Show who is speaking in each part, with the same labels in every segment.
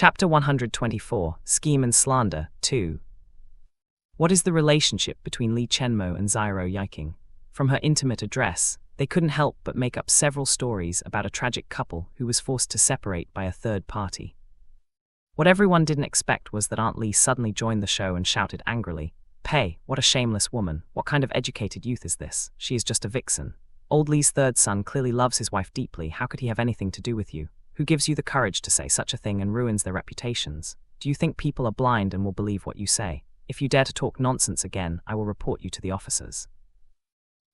Speaker 1: Chapter 124, Scheme and Slander, 2. What is the relationship between Li Chenmo and Zyro Yiking? From her intimate address, they couldn't help but make up several stories about a tragic couple who was forced to separate by a third party. What everyone didn't expect was that Aunt Li suddenly joined the show and shouted angrily, "Pei, what a shameless woman, what kind of educated youth is this? She is just a vixen. Old Li's third son clearly loves his wife deeply, how could he have anything to do with you? Who gives you the courage to say such a thing and ruins their reputations? Do you think people are blind and will believe what you say? If you dare to talk nonsense again, I will report you to the officers."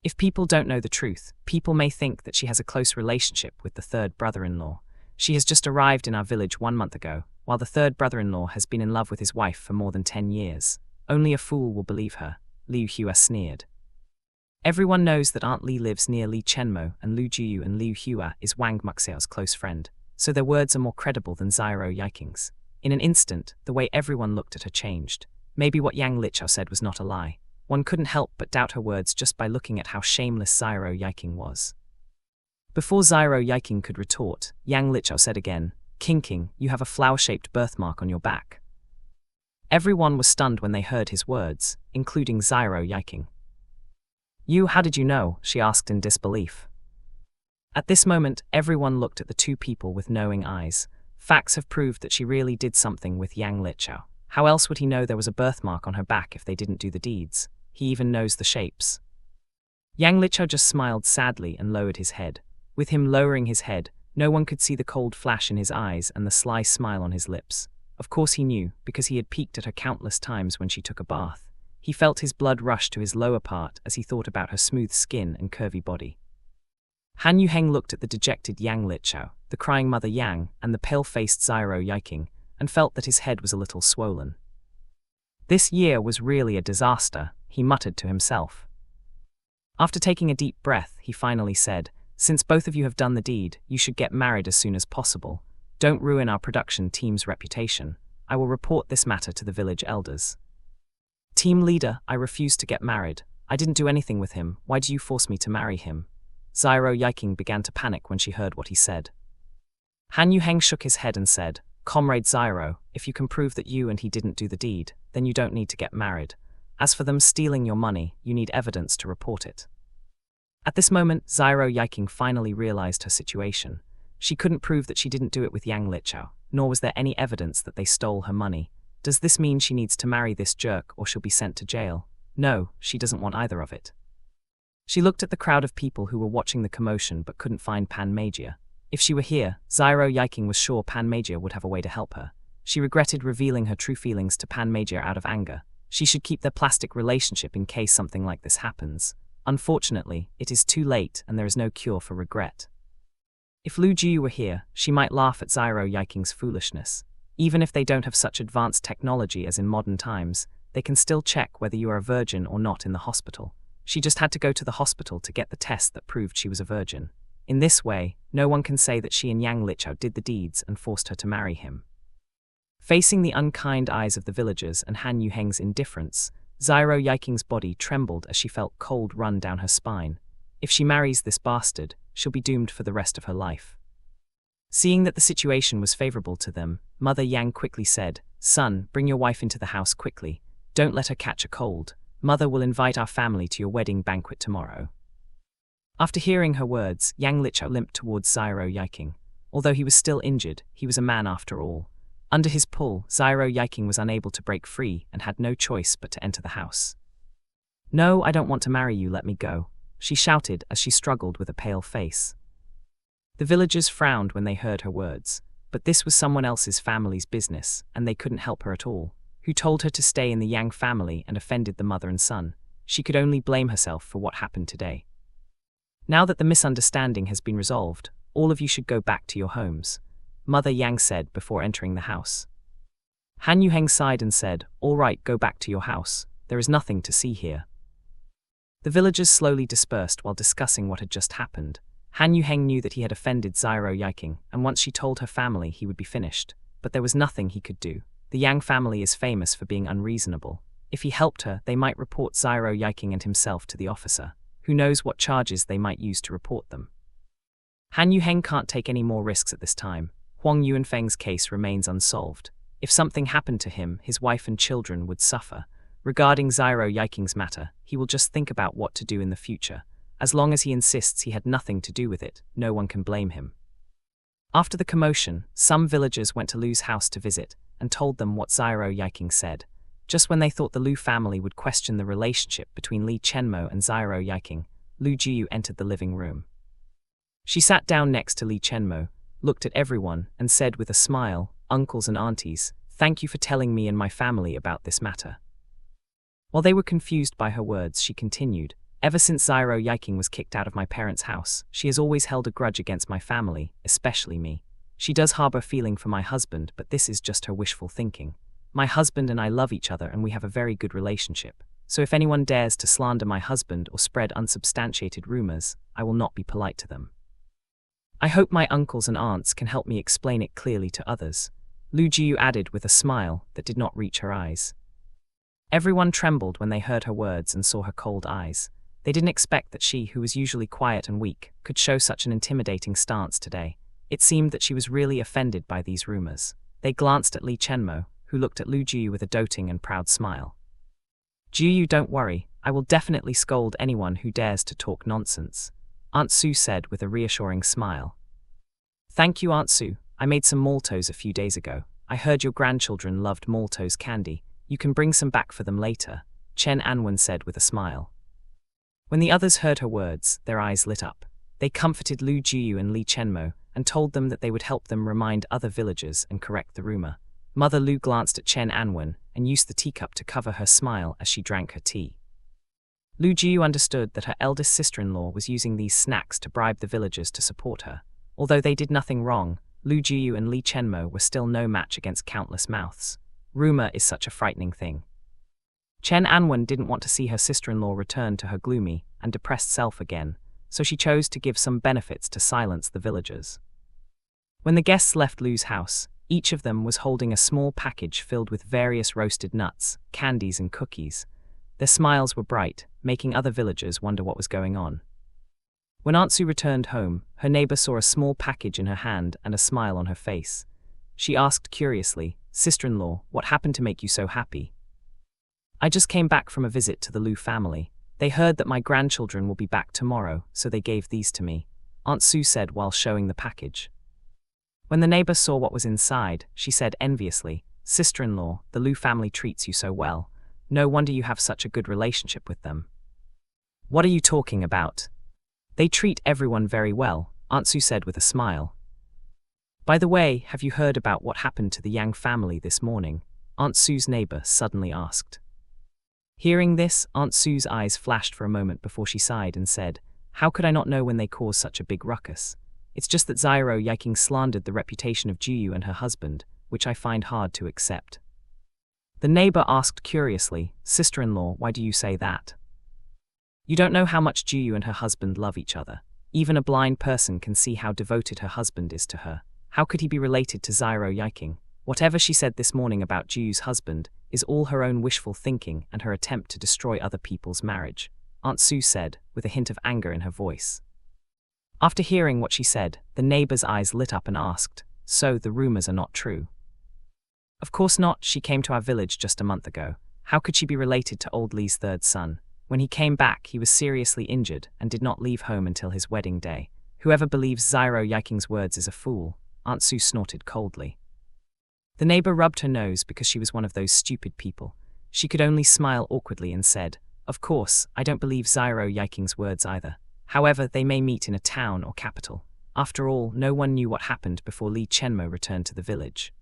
Speaker 1: If people don't know the truth, people may think that she has a close relationship with the third brother-in-law. She has just arrived in our village 1 month ago, while the third brother-in-law has been in love with his wife for more than 10 years. Only a fool will believe her, Liu Hua sneered. Everyone knows that Aunt Li lives near Li Chenmo and Lu Jiyu and Liu Hua is Wang Muxiao's close friend, so their words are more credible than Zyro Yiking's. In an instant, the way everyone looked at her changed. Maybe what Yang Lichao said was not a lie. One couldn't help but doubt her words just by looking at how shameless Zyro Yiking was. Before Zyro Yiking could retort, Yang Lichao said again, "King, you have a flower-shaped birthmark on your back." Everyone was stunned when they heard his words, including Zyro Yiking. How did you know?" she asked in disbelief. At this moment, everyone looked at the two people with knowing eyes. Facts have proved that she really did something with Yang Lichao. How else would he know there was a birthmark on her back if they didn't do the deeds? He even knows the shapes. Yang Lichao just smiled sadly and lowered his head. With him lowering his head, no one could see the cold flash in his eyes and the sly smile on his lips. Of course he knew, because he had peeked at her countless times when she took a bath. He felt his blood rush to his lower part as he thought about her smooth skin and curvy body. Han Yuheng looked at the dejected Yang Lichao, the crying mother Yang, and the pale-faced Zyro Yiking, and felt that his head was a little swollen. This year was really a disaster, he muttered to himself. After taking a deep breath, he finally said, "Since both of you have done the deed, you should get married as soon as possible. Don't ruin our production team's reputation. I will report this matter to the village elders." "Team leader, I refuse to get married. I didn't do anything with him. Why do you force me to marry him?" Zyro Yiking began to panic when she heard what he said. Han Yuheng shook his head and said, "Comrade Zyro, if you can prove that you and he didn't do the deed, then you don't need to get married. As for them stealing your money, you need evidence to report it." At this moment, Zyro Yiking finally realized her situation. She couldn't prove that she didn't do it with Yang Lichao, nor was there any evidence that they stole her money. Does this mean she needs to marry this jerk or she'll be sent to jail? No, she doesn't want either of it. She looked at the crowd of people who were watching the commotion but couldn't find Pan Magia. If she were here, Zyro Yiking was sure Pan Magia would have a way to help her. She regretted revealing her true feelings to Pan Magia out of anger. She should keep their plastic relationship in case something like this happens. Unfortunately, it is too late and there is no cure for regret. If Lu Jiyu were here, she might laugh at Zyro Yiking's foolishness. Even if they don't have such advanced technology as in modern times, they can still check whether you are a virgin or not in the hospital. She just had to go to the hospital to get the test that proved she was a virgin. In this way, no one can say that she and Yang Lichao did the deeds and forced her to marry him. Facing the unkind eyes of the villagers and Han Yuheng's indifference, Zyro Yiking's body trembled as she felt cold run down her spine. If she marries this bastard, she'll be doomed for the rest of her life. Seeing that the situation was favorable to them, Mother Yang quickly said, "Son, bring your wife into the house quickly. Don't let her catch a cold. Mother will invite our family to your wedding banquet tomorrow." After hearing her words, Yang Lichao limped towards Zyro Yiking. Although he was still injured, he was a man after all. Under his pull, Zyro Yiking was unable to break free and had no choice but to enter the house. "No, I don't want to marry you, let me go," she shouted as she struggled with a pale face. The villagers frowned when they heard her words, but this was someone else's family's business, and they couldn't help her at all. Who told her to stay in the Yang family and offended the mother and son? She could only blame herself for what happened today. "Now that the misunderstanding has been resolved, all of you should go back to your homes," Mother Yang said before entering the house. Han Yuheng sighed and said, "All right, go back to your house. There is nothing to see here." The villagers slowly dispersed while discussing what had just happened. Han Yuheng knew that he had offended Zyro Yiking, and once she told her family he would be finished. But there was nothing he could do. The Yang family is famous for being unreasonable. If he helped her, they might report Zyro Yiking and himself to the officer. Who knows what charges they might use to report them. Han Yuheng can't take any more risks at this time. Huang Yuanfeng's case remains unsolved. If something happened to him, his wife and children would suffer. Regarding Xiao Yiking's matter, he will just think about what to do in the future. As long as he insists he had nothing to do with it, no one can blame him. After the commotion, some villagers went to Lu's house to visit and told them what Xiao Yiking said. Just when they thought the Lu family would question the relationship between Li Chenmo and Xiao Yiking, Lu Jiyu entered the living room. She sat down next to Li Chenmo, looked at everyone, and said with a smile, "Uncles and aunties, thank you for telling me and my family about this matter." While they were confused by her words, she continued, "Ever since Xiao Yiking was kicked out of my parents' house, she has always held a grudge against my family, especially me. She does harbor feeling for my husband, but this is just her wishful thinking. My husband and I love each other and we have a very good relationship. So if anyone dares to slander my husband or spread unsubstantiated rumors, I will not be polite to them. I hope my uncles and aunts can help me explain it clearly to others," Lu Jiyu added with a smile that did not reach her eyes. Everyone trembled when they heard her words and saw her cold eyes. They didn't expect that she, who was usually quiet and weak, could show such an intimidating stance today. It seemed that she was really offended by these rumors. They glanced at Li Chenmo, who looked at Lu Jiyu with a doting and proud smile. "Jiyu, don't worry, I will definitely scold anyone who dares to talk nonsense," Aunt Su said with a reassuring smile. "Thank you, Aunt Su. I made some maltos a few days ago. I heard your grandchildren loved maltos candy. You can bring some back for them later," Chen Anwen said with a smile. When the others heard her words, their eyes lit up. They comforted Lu Jiyu and Li Chenmo and told them that they would help them remind other villagers and correct the rumor. Mother Lu glanced at Chen Anwen and used the teacup to cover her smile as she drank her tea. Lu Jiyu understood that her eldest sister-in-law was using these snacks to bribe the villagers to support her. Although they did nothing wrong, Lu Jiyu and Li Chenmo were still no match against countless mouths. Rumor is such a frightening thing. Chen Anwen didn't want to see her sister-in-law return to her gloomy and depressed self again, so she chose to give some benefits to silence the villagers. When the guests left Lu's house, each of them was holding a small package filled with various roasted nuts, candies and cookies. Their smiles were bright, making other villagers wonder what was going on. When Aunt Su returned home, her neighbor saw a small package in her hand and a smile on her face. She asked curiously, "Sister-in-law, what happened to make you so happy?" "I just came back from a visit to the Lu family. They heard that my grandchildren will be back tomorrow, so they gave these to me," Aunt Su said while showing the package. When the neighbor saw what was inside, she said enviously, "Sister-in-law, the Lu family treats you so well. No wonder you have such a good relationship with them." "What are you talking about? They treat everyone very well," Aunt Su said with a smile. "By the way, have you heard about what happened to the Yang family this morning?" Aunt Su's neighbor suddenly asked. Hearing this, Aunt Su's eyes flashed for a moment before she sighed and said, "How could I not know when they caused such a big ruckus? It's just that Xiao Yiking slandered the reputation of Jiyu and her husband, which I find hard to accept." The neighbor asked curiously, "Sister-in-law, why do you say that? You don't know how much Jiyu and her husband love each other. Even a blind person can see how devoted her husband is to her. How could he be related to Xiao Yiking? Whatever she said this morning about Jiyu's husband is all her own wishful thinking and her attempt to destroy other people's marriage," Aunt Su said, with a hint of anger in her voice. After hearing what she said, the neighbor's eyes lit up and asked, "So the rumors are not true?" "Of course not. She came to our village just a month ago. How could she be related to old Li's third son? When he came back, he was seriously injured and did not leave home until his wedding day. Whoever believes Xiao Yiking's words is a fool," Aunt Su snorted coldly. The neighbor rubbed her nose because she was one of those stupid people. She could only smile awkwardly and said, "Of course, I don't believe Xiao Yiking's words either. However, they may meet in a town or capital. After all, no one knew what happened before Li Chenmo returned to the village.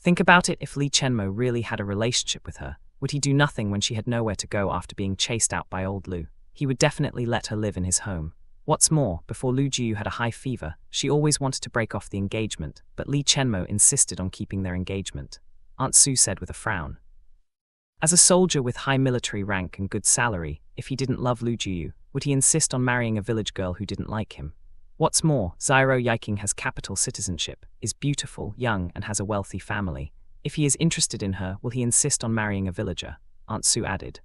Speaker 1: Think about it, if Li Chenmo really had a relationship with her, would he do nothing when she had nowhere to go after being chased out by old Lu? He would definitely let her live in his home. What's more, before Lu Jiyu had a high fever, she always wanted to break off the engagement, but Li Chenmo insisted on keeping their engagement," Aunt Su said with a frown. As a soldier with high military rank and good salary, if he didn't love Lu Jiyu, would he insist on marrying a village girl who didn't like him? What's more, Xiao Yiking has capital citizenship, is beautiful, young, and has a wealthy family. If he is interested in her, will he insist on marrying a villager? Aunt Su added.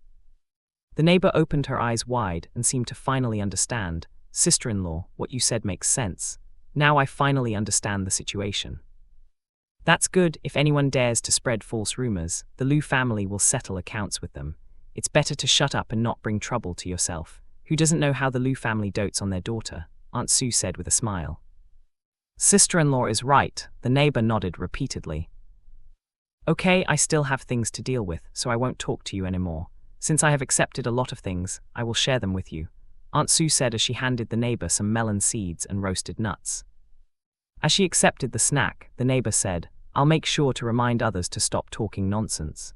Speaker 1: The neighbor opened her eyes wide and seemed to finally understand. "Sister-in-law, what you said makes sense. Now I finally understand the situation. That's good. If anyone dares to spread false rumors, the Liu family will settle accounts with them. It's better to shut up and not bring trouble to yourself. Who doesn't know how the Liu family dotes on their daughter? Aunt Sue said with a smile. Sister-in-law is right, the neighbor nodded repeatedly. Okay, I still have things to deal with, so I won't talk to you anymore. Since I have accepted a lot of things, I will share them with you, Aunt Sue said as she handed the neighbor some melon seeds and roasted nuts. As she accepted the snack, the neighbor said, I'll make sure to remind others to stop talking nonsense.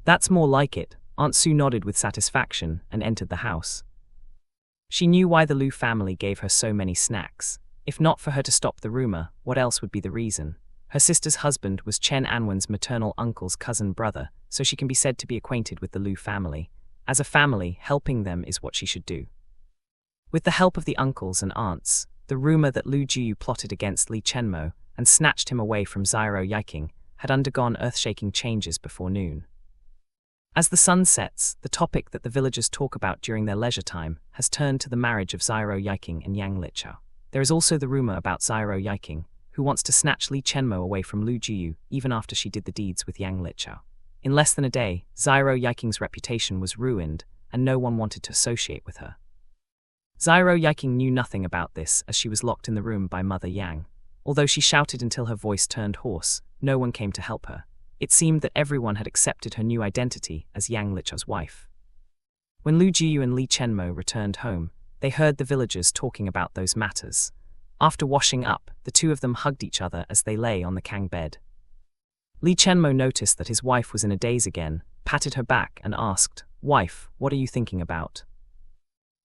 Speaker 1: That's more like it, Aunt Sue nodded with satisfaction and entered the house. She knew why the Liu family gave her so many snacks. If not for her to stop the rumor, what else would be the reason? Her sister's husband was Chen Anwen's maternal uncle's cousin brother, so she can be said to be acquainted with the Liu family. As a family, helping them is what she should do. With the help of the uncles and aunts, the rumor that Liu Jiyu plotted against Li Chenmo and snatched him away from Xiao Yiking had undergone earth-shaking changes before noon. As the sun sets, the topic that the villagers talk about during their leisure time has turned to the marriage of Xiao Yiking and Yang Lichao. There is also the rumor about Xiao Yiking, who wants to snatch Li Chenmo away from Liu Jiyu even after she did the deeds with Yang Lichao. In less than a day, Xiao Yiking's reputation was ruined, and no one wanted to associate with her. Xiao Yiking knew nothing about this as she was locked in the room by Mother Yang. Although she shouted until her voice turned hoarse, no one came to help her. It seemed that everyone had accepted her new identity as Yang Lichao's wife. When Liu Jiyu and Li Chenmo returned home, they heard the villagers talking about those matters. After washing up, the two of them hugged each other as they lay on the Kang bed. Li Chenmo noticed that his wife was in a daze again, patted her back and asked, Wife, what are you thinking about?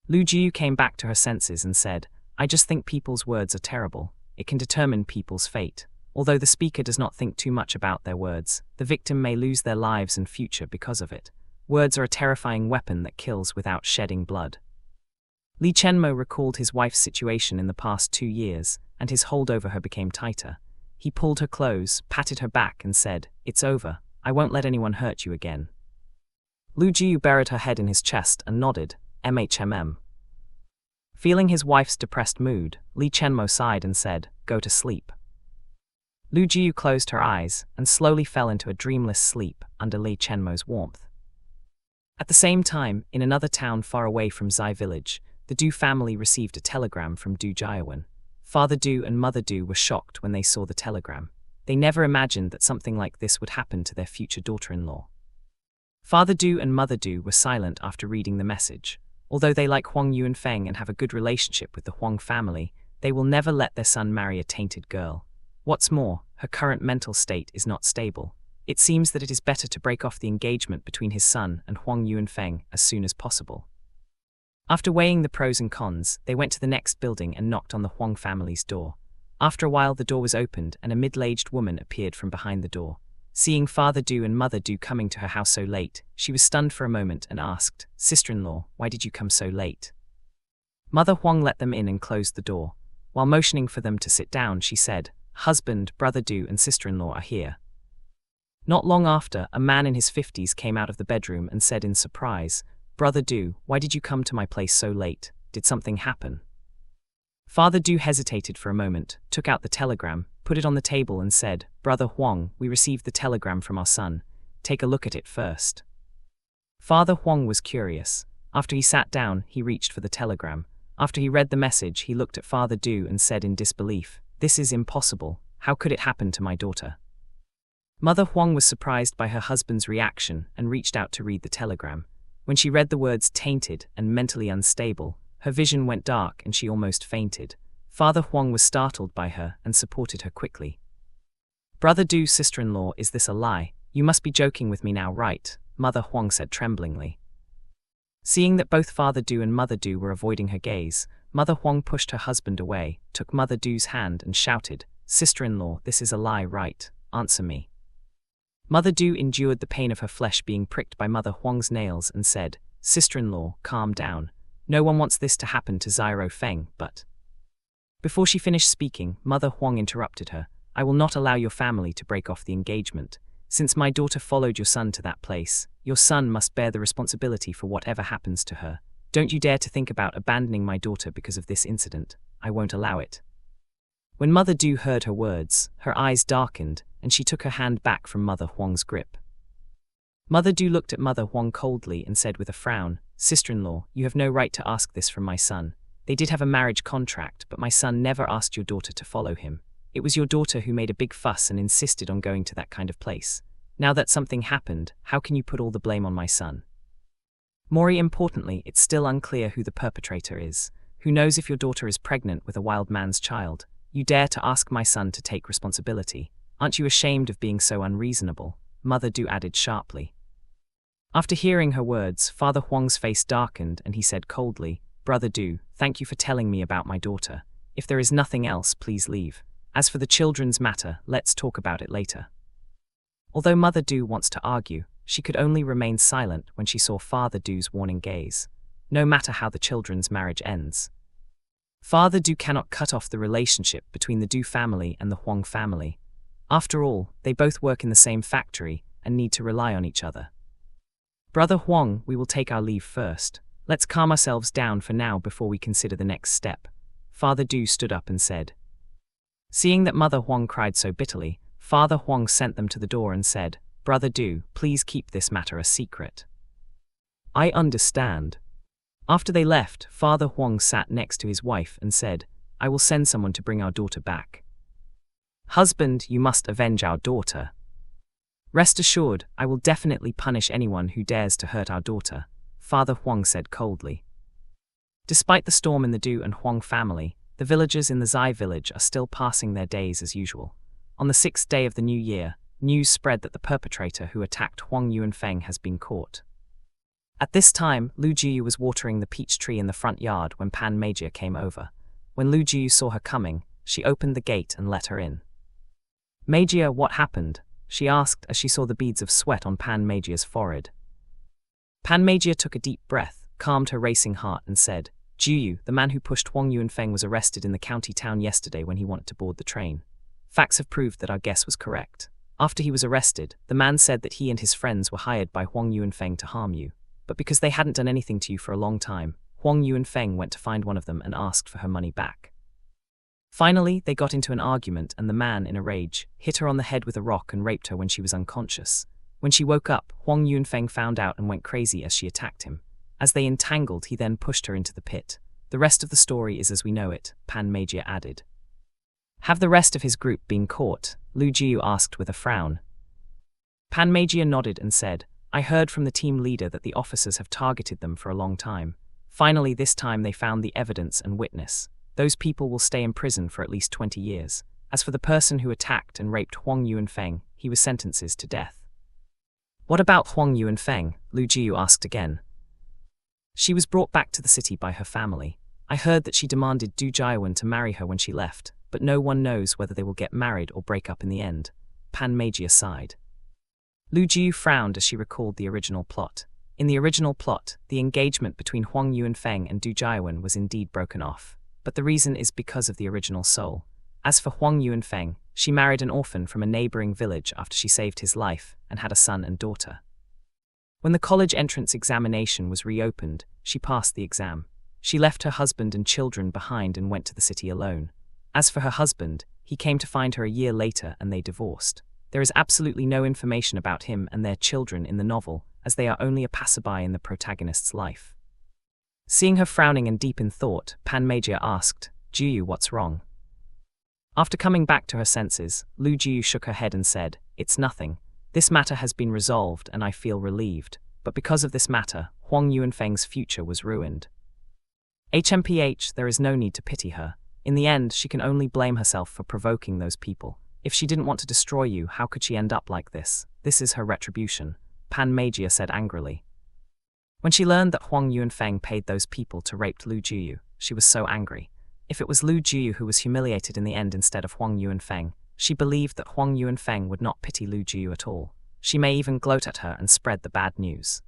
Speaker 1: Liu Jiyu came back to her senses and said, I just think people's words are terrible. It can determine people's fate. Although the speaker does not think too much about their words, the victim may lose their lives and future because of it. Words are a terrifying weapon that kills without shedding blood. Li Chenmo recalled his wife's situation in the past 2 years, and his hold over her became tighter. He pulled her close, patted her back and said, It's over. I won't let anyone hurt you again. Liu Jiyu buried her head in his chest and nodded, MHMM. Feeling his wife's depressed mood, Li Chenmo sighed and said, Go to sleep. Liu Jiyu closed her eyes and slowly fell into a dreamless sleep under Li Chenmo's warmth. At the same time, in another town far away from Zai village, the Du family received a telegram from Du Jiawen. Father Du and Mother Du were shocked when they saw the telegram. They never imagined that something like this would happen to their future daughter-in-law. Father Du and Mother Du were silent after reading the message. Although they like Huang Yuanfeng and have a good relationship with the Huang family, they will never let their son marry a tainted girl. What's more, her current mental state is not stable. It seems that it is better to break off the engagement between his son and Huang Yuanfeng as soon as possible. After weighing the pros and cons, they went to the next building and knocked on the Huang family's door. After a while, the door was opened and a middle-aged woman appeared from behind the door. Seeing Father Du and Mother Du coming to her house so late, she was stunned for a moment and asked, Sister-in-law, why did you come so late? Mother Huang let them in and closed the door. While motioning for them to sit down, she said, Husband, Brother Du and sister-in-law are here. Not long after, a man in his 50s came out of the bedroom and said in surprise, Brother Du, why did you come to my place so late? Did something happen? Father Du hesitated for a moment, took out the telegram, put it on the table and said, Brother Huang, we received the telegram from our son. Take a look at it first. Father Huang was curious. After he sat down, he reached for the telegram. After he read the message, he looked at Father Du and said in disbelief, This is impossible. How could it happen to my daughter? Mother Huang was surprised by her husband's reaction and reached out to read the telegram. When she read the words tainted and mentally unstable, her vision went dark and she almost fainted. Father Huang was startled by her and supported her quickly. Brother Du, sister-in-law, is this a lie? You must be joking with me now, right? Mother Huang said tremblingly. Seeing that both Father Du and Mother Du were avoiding her gaze, Mother Huang pushed her husband away, took Mother Du's hand and shouted, Sister-in-law, this is a lie, right? Answer me. Mother Du endured the pain of her flesh being pricked by Mother Huang's nails and said, Sister-in-law, calm down. No one wants this to happen to Xiao Feng, but... Before she finished speaking, Mother Huang interrupted her. I will not allow your family to break off the engagement. Since my daughter followed your son to that place, your son must bear the responsibility for whatever happens to her. Don't you dare to think about abandoning my daughter because of this incident. I won't allow it. When Mother Du heard her words, her eyes darkened, and she took her hand back from Mother Huang's grip. Mother Du looked at Mother Huang coldly and said with a frown, "Sister-in-law, you have no right to ask this from my son. They did have a marriage contract, but my son never asked your daughter to follow him. It was your daughter who made a big fuss and insisted on going to that kind of place. Now that something happened, how can you put all the blame on my son? More importantly, it's still unclear who the perpetrator is. Who knows if your daughter is pregnant with a wild man's child? You dare to ask my son to take responsibility. Aren't you ashamed of being so unreasonable?" Mother Du added sharply. After hearing her words, Father Huang's face darkened and he said coldly, "Brother Du, thank you for telling me about my daughter. If there is nothing else, please leave. As for the children's matter, let's talk about it later." Although Mother Du wants to argue, she could only remain silent when she saw Father Du's warning gaze. No matter how the children's marriage ends, Father Du cannot cut off the relationship between the Du family and the Huang family. After all, they both work in the same factory and need to rely on each other. "Brother Huang, we will take our leave first. Let's calm ourselves down for now before we consider the next step." Father Du stood up and said. Seeing that Mother Huang cried so bitterly, Father Huang sent them to the door and said, "Brother Du, please keep this matter a secret." "I understand." After they left, Father Huang sat next to his wife and said, "I will send someone to bring our daughter back." "Husband, you must avenge our daughter." "Rest assured, I will definitely punish anyone who dares to hurt our daughter," Father Huang said coldly. Despite the storm in the Du and Huang family, the villagers in the Zai village are still passing their days as usual. On the 6th day of the new year, news spread that the perpetrator who attacked Huang Yuanfeng has been caught. At this time, Lu Jiyu was watering the peach tree in the front yard when Pan Meijia came over. When Lu Jiyu saw her coming, she opened the gate and let her in. "Meijia, what happened?" she asked as she saw the beads of sweat on Pan Meijia's forehead. Pan Meijia took a deep breath, calmed her racing heart and said, "Jiyu, the man who pushed Huang Yuanfeng was arrested in the county town yesterday when he wanted to board the train. Facts have proved that our guess was correct. After he was arrested, the man said that he and his friends were hired by Huang Yuanfeng to harm you. But because they hadn't done anything to you for a long time, Huang Yuanfeng went to find one of them and asked for her money back. Finally, they got into an argument and the man, in a rage, hit her on the head with a rock and raped her when she was unconscious. When she woke up, Huang Yuanfeng found out and went crazy as she attacked him. As they entangled, he then pushed her into the pit. The rest of the story is as we know it," Pan Meijia added. "Have the rest of his group been caught?" Lu Jiyu asked with a frown. Pan Meijia nodded and said, "I heard from the team leader that the officers have targeted them for a long time. Finally, this time they found the evidence and witness. Those people will stay in prison for at least 20 years. As for the person who attacked and raped Huang Yuanfeng, he was sentenced to death." "What about Huang Yuanfeng?" Lu Jiyu asked again. "She was brought back to the city by her family. I heard that she demanded Du Jiawen to marry her when she left, but no one knows whether they will get married or break up in the end." Pan Meijia sighed. Lu Jiyu frowned as she recalled the original plot. In the original plot, the engagement between Huang Yuanfeng and Du Jiawen was indeed broken off, but the reason is because of the original soul. As for Huang Yuanfeng, she married an orphan from a neighboring village after she saved his life and had a son and daughter. When the college entrance examination was reopened, she passed the exam. She left her husband and children behind and went to the city alone. As for her husband, he came to find her a year later and they divorced. There is absolutely no information about him and their children in the novel, as they are only a passerby in the protagonist's life. Seeing her frowning and deep in thought, Pan Meijia asked, "Jiyu, what's wrong?" After coming back to her senses, Lu Jiyu shook her head and said, "It's nothing. This matter has been resolved and I feel relieved, but because of this matter, Huang Yuanfeng's future was ruined. HMPH, there is no need to pity her. In the end, she can only blame herself for provoking those people. If she didn't want to destroy you, how could she end up like this? This is her retribution," Pan Meijia said angrily. When she learned that Huang Yuanfeng paid those people to rape Lu Jiyu, she was so angry. If it was Lu Jiyu who was humiliated in the end instead of Huang Yuanfeng, she believed that Huang Yuanfeng would not pity Lu Jiyu at all. She may even gloat at her and spread the bad news.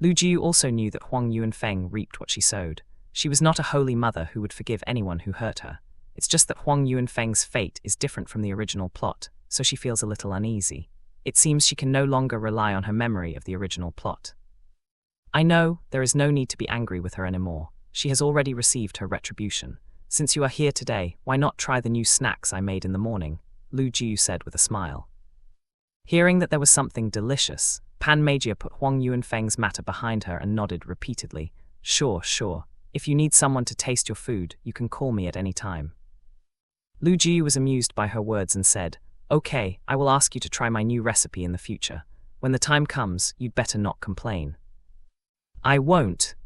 Speaker 1: Lu Jiyu also knew that Huang Yuanfeng reaped what she sowed. She was not a holy mother who would forgive anyone who hurt her. It's just that Huang Yuanfeng's fate is different from the original plot, so she feels a little uneasy. It seems she can no longer rely on her memory of the original plot. "I know, there is no need to be angry with her anymore. She has already received her retribution. Since you are here today, why not try the new snacks I made in the morning? Lu Jiu said with a smile. Hearing that there was something delicious, Pan Meijiu put Huang Yuanfeng's matter behind her and nodded repeatedly. Sure. If you need someone to taste your food, you can call me at any time. Lu Jiu was amused by her words and said, Okay, I will ask you to try my new recipe in the future. When the time comes, you'd better not complain. I won't.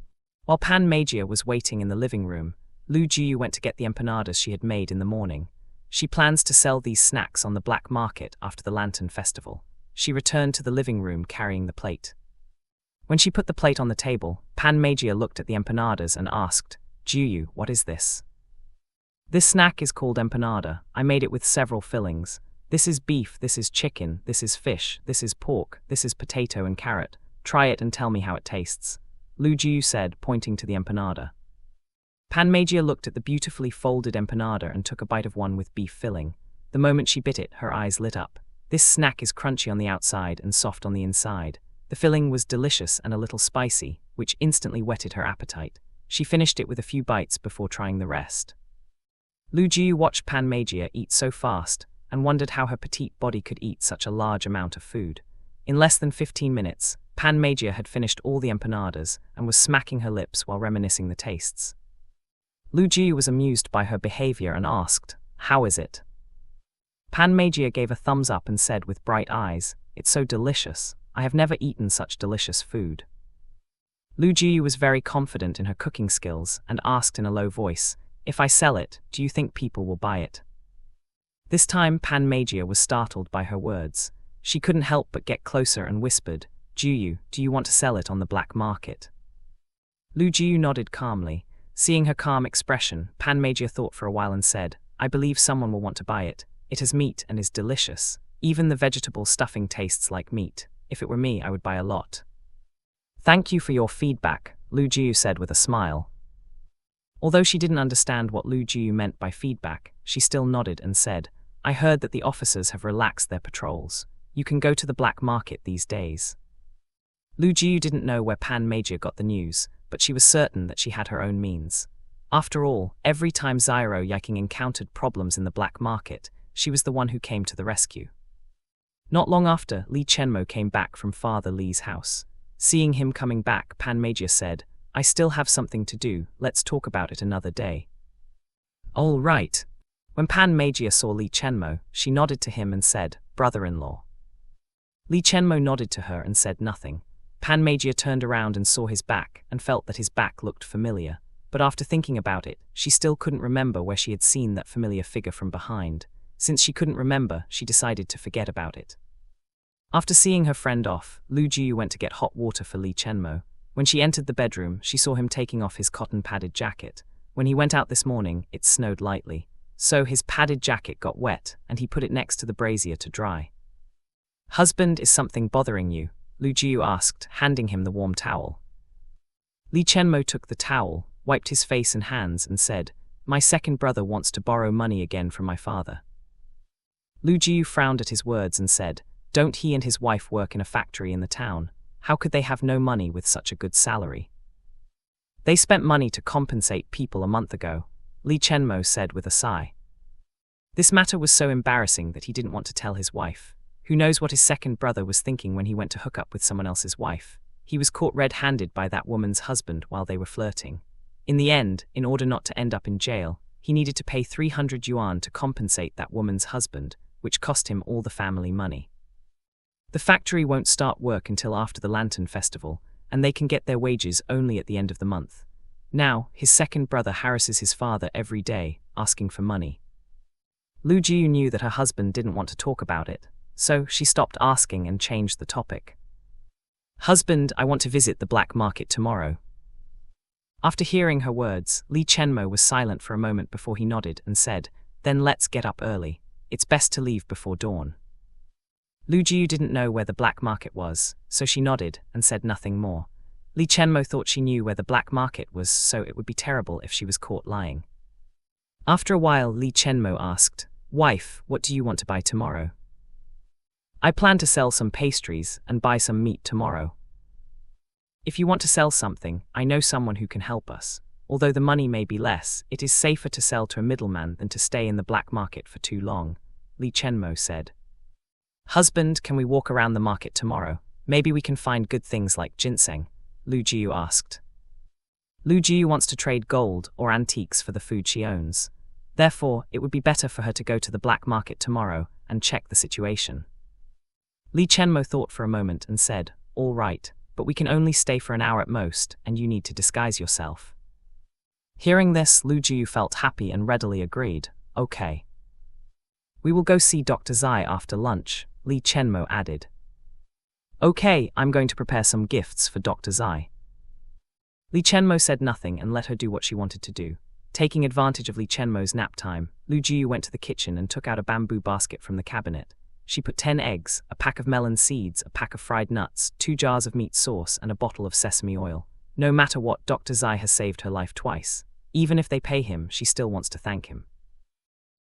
Speaker 1: While Pan Meijiu was waiting in the living room, Lu Jiu went to get the empanadas she had made in the morning. She plans to sell these snacks on the black market after the Lantern Festival. She returned to the living room carrying the plate. When she put the plate on the table, Pan Meijiu looked at the empanadas and asked, Jiu, what is this? This snack is called empanada. I made it with several fillings. This is beef, this is chicken, this is fish, this is pork, this is potato and carrot. Try it and tell me how it tastes. Lu Jiu said, pointing to the empanada. Pan Meijiu looked at the beautifully folded empanada and took a bite of one with beef filling. The moment she bit it, her eyes lit up. This snack is crunchy on the outside and soft on the inside. The filling was delicious and a little spicy, which instantly whetted her appetite. She finished it with a few bites before trying the rest. Lu Jiu watched Pan Meijiu eat so fast and wondered how her petite body could eat such a large amount of food. In less than 15 minutes, Pan Meijiu had finished all the empanadas and was smacking her lips while reminiscing the tastes. Lu Jiu was amused by her behavior and asked, How is it? Pan Meijiu gave a thumbs up and said with bright eyes, It's so delicious. I have never eaten such delicious food. Lu Jiu was very confident in her cooking skills and asked in a low voice, If I sell it, do you think people will buy it? This time Pan Meijiu was startled by her words. She couldn't help but get closer and whispered, Jiu, do you want to sell it on the black market? Lu Jiu nodded calmly. Seeing her calm expression, Pan Meijiu thought for a while and said, I believe someone will want to buy it. It has meat and is delicious. Even the vegetable stuffing tastes like meat. If it were me, I would buy a lot. Thank you for your feedback, Lu Jiu said with a smile. Although she didn't understand what Lu Jiu meant by feedback, she still nodded and said, I heard that the officers have relaxed their patrols. You can go to the black market these days. Lu Jiu didn't know where Pan Meijiu got the news, but she was certain that she had her own means. After all, every time Zyro Yiking encountered problems in the black market, she was the one who came to the rescue. Not long after, Li Chenmo came back from Father Li's house. Seeing him coming back, Pan Meijiu said, I still have something to do, let's talk about it another day. All right. When Pan Meijiu saw Li Chenmo, she nodded to him and said, Brother-in-law. Li Chenmo nodded to her and said nothing. Pan Meijiu turned around and saw his back and felt that his back looked familiar, but after thinking about it, she still couldn't remember where she had seen that familiar figure from behind. Since she couldn't remember, she decided to forget about it. After seeing her friend off, Lu Jiu went to get hot water for Li Chenmo. When she entered the bedroom, she saw him taking off his cotton-padded jacket. When he went out this morning, it snowed lightly, so his padded jacket got wet and he put it next to the brazier to dry. Husband, is something bothering you? Lu Jiu asked, handing him the warm towel. Li Chenmo took the towel, wiped his face and hands and said, My second brother wants to borrow money again from my father. Lu Jiu frowned at his words and said, Don't he and his wife work in a factory in the town? How could they have no money with such a good salary? They spent money to compensate people a month ago, Li Chenmo said with a sigh. This matter was so embarrassing that he didn't want to tell his wife. Who knows what his second brother was thinking when he went to hook up with someone else's wife? He was caught red-handed by that woman's husband while they were flirting. In the end, in order not to end up in jail, he needed to pay 300 yuan to compensate that woman's husband, which cost him all the family money. The factory won't start work until after the Lantern Festival, and they can get their wages only at the end of the month. Now, his second brother harasses his father every day, asking for money. Lu Jiu knew that her husband didn't want to talk about it, so she stopped asking and changed the topic. Husband, I want to visit the black market tomorrow. After hearing her words, Li Chenmo was silent for a moment before he nodded and said, Then let's get up early. It's best to leave before dawn. Lu Jiu didn't know where the black market was, so she nodded and said nothing more. Li Chenmo thought she knew where the black market was, so it would be terrible if she was caught lying. After a while, Li Chenmo asked, Wife, what do you want to buy tomorrow? I plan to sell some pastries and buy some meat tomorrow. If you want to sell something, I know someone who can help us. Although the money may be less, it is safer to sell to a middleman than to stay in the black market for too long, Li Chenmo said. Husband, can we walk around the market tomorrow? Maybe we can find good things like ginseng, Lu Jiu asked. Lu Jiu wants to trade gold or antiques for the food she owns. Therefore, it would be better for her to go to the black market tomorrow and check the situation. Li Chenmo thought for a moment and said, all right, but we can only stay for an hour at most, and you need to disguise yourself. Hearing this, Lu Jiu felt happy and readily agreed, okay. We will go see Dr. Zai after lunch, Li Chenmo added. Okay, I'm going to prepare some gifts for Dr. Zai. Li Chenmo said nothing and let her do what she wanted to do. Taking advantage of Li Chenmo's nap time, Lu Jiu went to the kitchen and took out a bamboo basket from the cabinet. She put 10 eggs, a pack of melon seeds, a pack of fried nuts, 2 jars of meat sauce, and a bottle of sesame oil. No matter what, Dr. Zai has saved her life twice. Even if they pay him, she still wants to thank him.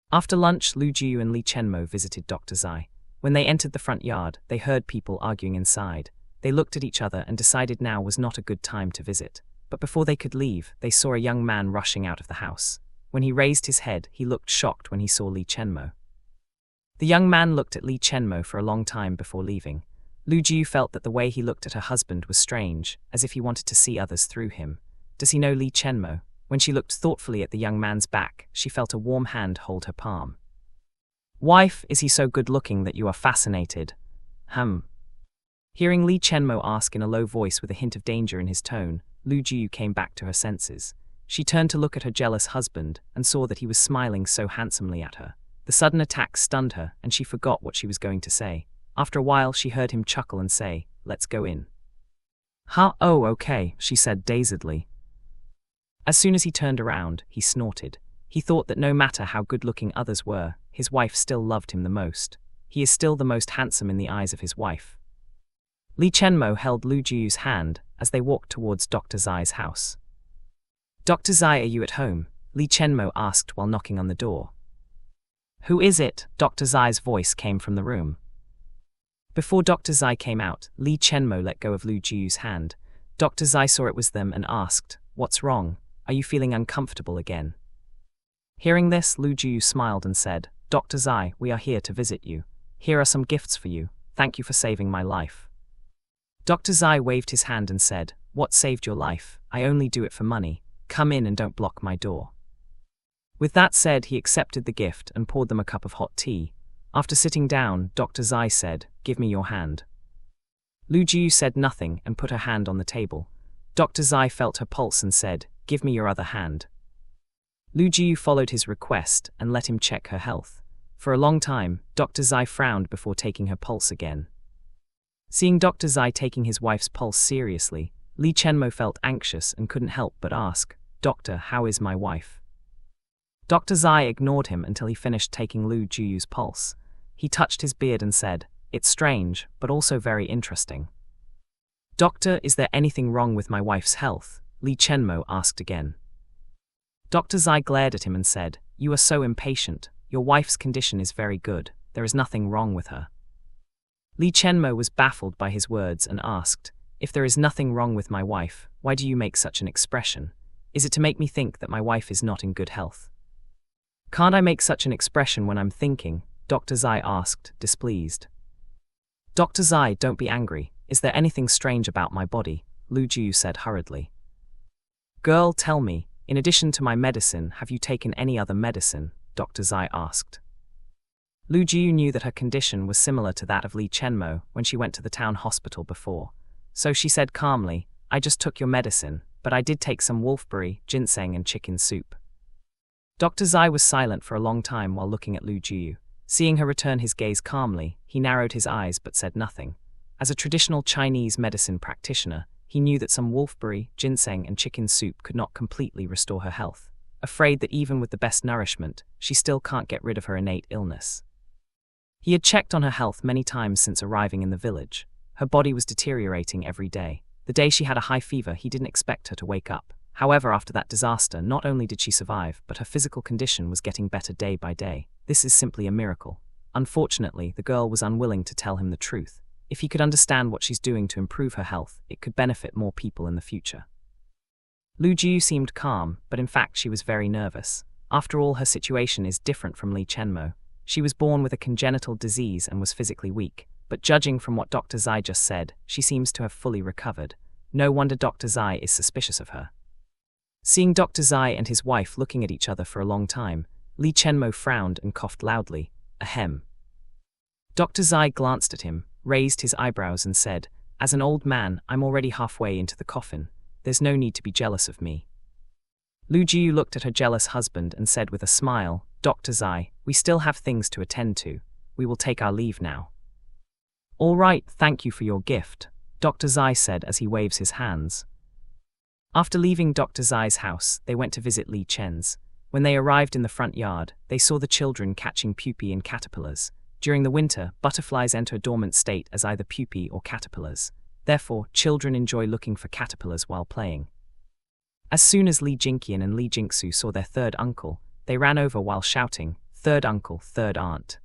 Speaker 1: After lunch, Lu Jiu and Li Chenmo visited Dr. Zai. When they entered the front yard, they heard people arguing inside. They looked at each other and decided now was not a good time to visit. But before they could leave, they saw a young man rushing out of the house. When he raised his head, he looked shocked when he saw Li Chenmo. The young man looked at Li Chenmo for a long time before leaving. Lu Jiu felt that the way he looked at her husband was strange, as if he wanted to see others through him. Does he know Li Chenmo? When she looked thoughtfully at the young man's back, she felt a warm hand hold her palm. Wife, is he so good-looking that you are fascinated? Hearing Li Chenmo ask in a low voice with a hint of danger in his tone, Lu Jiu came back to her senses. She turned to look at her jealous husband and saw that he was smiling so handsomely at her. The sudden attack stunned her, and she forgot what she was going to say. After a while, she heard him chuckle and say, let's go in. Oh, okay, she said dazedly. As soon as he turned around, he snorted. He thought that no matter how good-looking others were, his wife still loved him the most. He is still the most handsome in the eyes of his wife. Li Chenmo held Lu Jiu's hand as they walked towards Dr. Zai's house. Dr. Zai, are you at home? Li Chenmo asked while knocking on the door. Who is it? Dr. Zai's voice came from the room. Before Dr. Zai came out, Li Chenmo let go of Lu Jiu's hand. Dr. Zai saw it was them and asked, what's wrong? Are you feeling uncomfortable again? Hearing this, Lu Jiu smiled and said, Dr. Zai, we are here to visit you. Here are some gifts for you. Thank you for saving my life. Dr. Zai waved his hand and said, what saved your life? I only do it for money. Come in and don't block my door. With that said, he accepted the gift and poured them a cup of hot tea. After sitting down, Dr. Zai said, give me your hand. Lu Jiu said nothing and put her hand on the table. Dr. Zai felt her pulse and said, give me your other hand. Lu Jiu followed his request and let him check her health. For a long time, Dr. Zai frowned before taking her pulse again. Seeing Dr. Zai taking his wife's pulse seriously, Li Chenmo felt anxious and couldn't help but ask, Doctor, how is my wife? Dr. Zai ignored him until he finished taking Lu Jiu's pulse. He touched his beard and said, it's strange, but also very interesting. Doctor, is there anything wrong with my wife's health? Li Chenmo asked again. Dr. Zai glared at him and said, you are so impatient. Your wife's condition is very good. There is nothing wrong with her. Li Chenmo was baffled by his words and asked, if there is nothing wrong with my wife, why do you make such an expression? Is it to make me think that my wife is not in good health? Can't I make such an expression when I'm thinking? Dr. Zai asked, displeased. Dr. Zai, don't be angry. Is there anything strange about my body? Lu Jiu said hurriedly. Girl, tell me, in addition to my medicine, have you taken any other medicine? Dr. Zai asked. Lu Jiu knew that her condition was similar to that of Li Chenmo when she went to the town hospital before. So she said calmly, I just took your medicine, but I did take some wolfberry, ginseng and chicken soup. Dr. Zai was silent for a long time while looking at Lu Jiu. Seeing her return his gaze calmly, he narrowed his eyes but said nothing. As a traditional Chinese medicine practitioner, he knew that some wolfberry, ginseng and chicken soup could not completely restore her health. Afraid that even with the best nourishment, she still can't get rid of her innate illness. He had checked on her health many times since arriving in the village. Her body was deteriorating every day. The day she had a high fever, he didn't expect her to wake up. However, after that disaster, not only did she survive, but her physical condition was getting better day by day. This is simply a miracle. Unfortunately, the girl was unwilling to tell him the truth. If he could understand what she's doing to improve her health, it could benefit more people in the future. Lu Jiu seemed calm, but in fact she was very nervous. After all, her situation is different from Li Chenmo. She was born with a congenital disease and was physically weak, but judging from what Dr. Zai just said, she seems to have fully recovered. No wonder Dr. Zai is suspicious of her. Seeing Dr. Zai and his wife looking at each other for a long time, Li Chenmo frowned and coughed loudly. Ahem. Dr. Zai glanced at him, raised his eyebrows and said, "As an old man, I'm already halfway into the coffin. There's no need to be jealous of me." Lu Jiu looked at her jealous husband and said with a smile, "Dr. Zai, we still have things to attend to. We will take our leave now." "All right, thank you for your gift," Dr. Zai said as he waves his hands. After leaving Dr. Zai's house, they went to visit Li Chen's. When they arrived in the front yard, they saw the children catching pupae and caterpillars. During the winter, butterflies enter a dormant state as either pupae or caterpillars. Therefore, children enjoy looking for caterpillars while playing. As soon as Li Jinqian and Li Jingsu saw their third uncle, they ran over while shouting, "Third uncle, third aunt."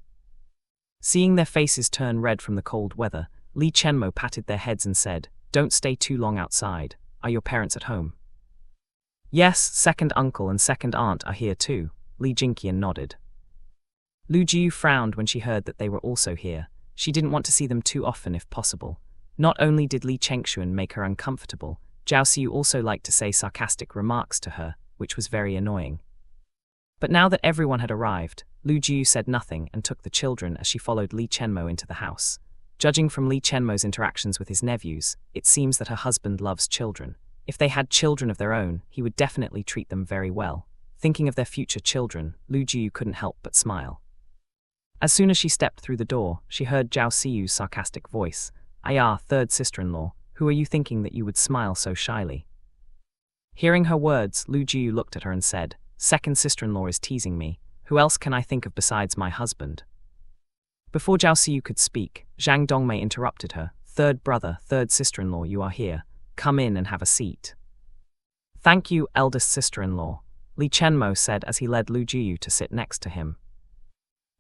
Speaker 1: Seeing their faces turn red from the cold weather, Li Chenmo patted their heads and said, "Don't stay too long outside. Are your parents at home?" "Yes, second uncle and second aunt are here too," Li Jinqian nodded. Lu Jiu frowned when she heard that they were also here. She didn't want to see them too often if possible. Not only did Li Chengshuan make her uncomfortable, Zhao Xiu also liked to say sarcastic remarks to her, which was very annoying. But now that everyone had arrived, Lu Jiu said nothing and took the children as she followed Li Chenmo into the house. Judging from Li Chenmo's interactions with his nephews, it seems that her husband loves children. If they had children of their own, he would definitely treat them very well. Thinking of their future children, Lu Jiu couldn't help but smile. As soon as she stepped through the door, she heard Zhao Xiu's sarcastic voice. "Ayah, third sister-in-law, who are you thinking that you would smile so shyly?" Hearing her words, Lu Jiu looked at her and said, "Second sister-in-law is teasing me. Who else can I think of besides my husband?" Before Zhao Xiu could speak, Zhang Dongmei interrupted her. "Third brother, third sister-in-law, you are here. Come in and have a seat." "Thank you, eldest sister-in-law," Li Chenmo said as he led Lu Jiu to sit next to him.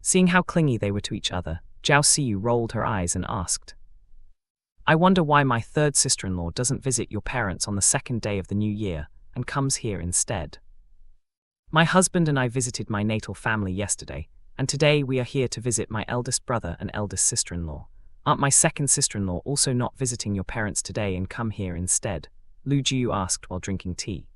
Speaker 1: Seeing how clingy they were to each other, Zhao Xiu rolled her eyes and asked, "I wonder why my third sister-in-law doesn't visit your parents on the second day of the new year and comes here instead. My husband and I visited my natal family yesterday, and today we are here to visit my eldest brother and eldest sister-in-law. Aren't my second sister-in-law also not visiting your parents today and come here instead?" Lu Jiu asked while drinking tea.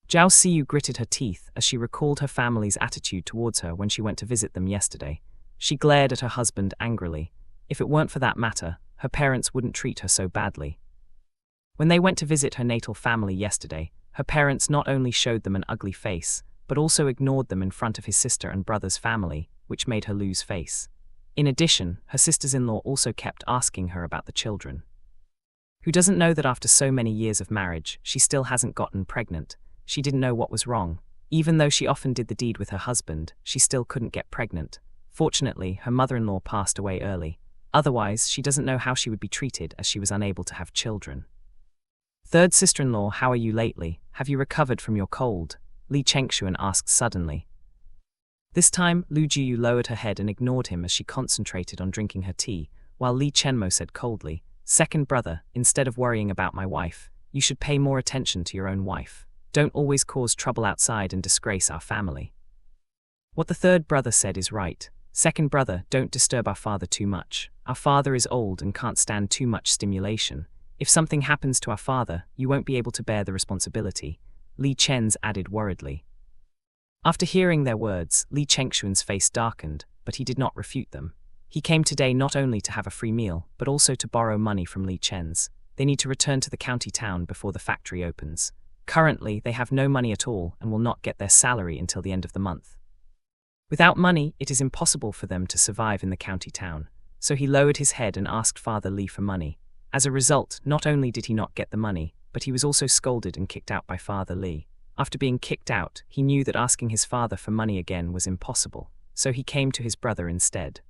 Speaker 1: Zhao Xiu gritted her teeth as she recalled her family's attitude towards her when she went to visit them yesterday. She glared at her husband angrily. If it weren't for that matter, her parents wouldn't treat her so badly. When they went to visit her natal family yesterday, her parents not only showed them an ugly face, but also ignored them in front of his sister and brother's family, which made her lose face. In addition, her sisters-in-law also kept asking her about the children. Who doesn't know that after so many years of marriage, she still hasn't gotten pregnant? She didn't know what was wrong. Even though she often did the deed with her husband, she still couldn't get pregnant. Fortunately, her mother-in-law passed away early. Otherwise, she doesn't know how she would be treated as she was unable to have children. "Third sister-in-law, how are you lately? Have you recovered from your cold?" Li Chengshuan asked suddenly. This time, Lu Jiu lowered her head and ignored him as she concentrated on drinking her tea, while Li Chenmo said coldly, "Second brother, instead of worrying about my wife, you should pay more attention to your own wife. Don't always cause trouble outside and disgrace our family." What the third brother said is right. "Second brother, don't disturb our father too much. Our father is old and can't stand too much stimulation. If something happens to our father, you won't be able to bear the responsibility," Li Chen's added worriedly. After hearing their words, Li Chengshuan's face darkened, but he did not refute them. He came today not only to have a free meal, but also to borrow money from Li Chen's. They need to return to the county town before the factory opens. Currently, they have no money at all and will not get their salary until the end of the month. Without money, it is impossible for them to survive in the county town, so he lowered his head and asked Father Li for money. As a result, not only did he not get the money, but he was also scolded and kicked out by Father Li. After being kicked out, he knew that asking his father for money again was impossible, so he came to his brother instead.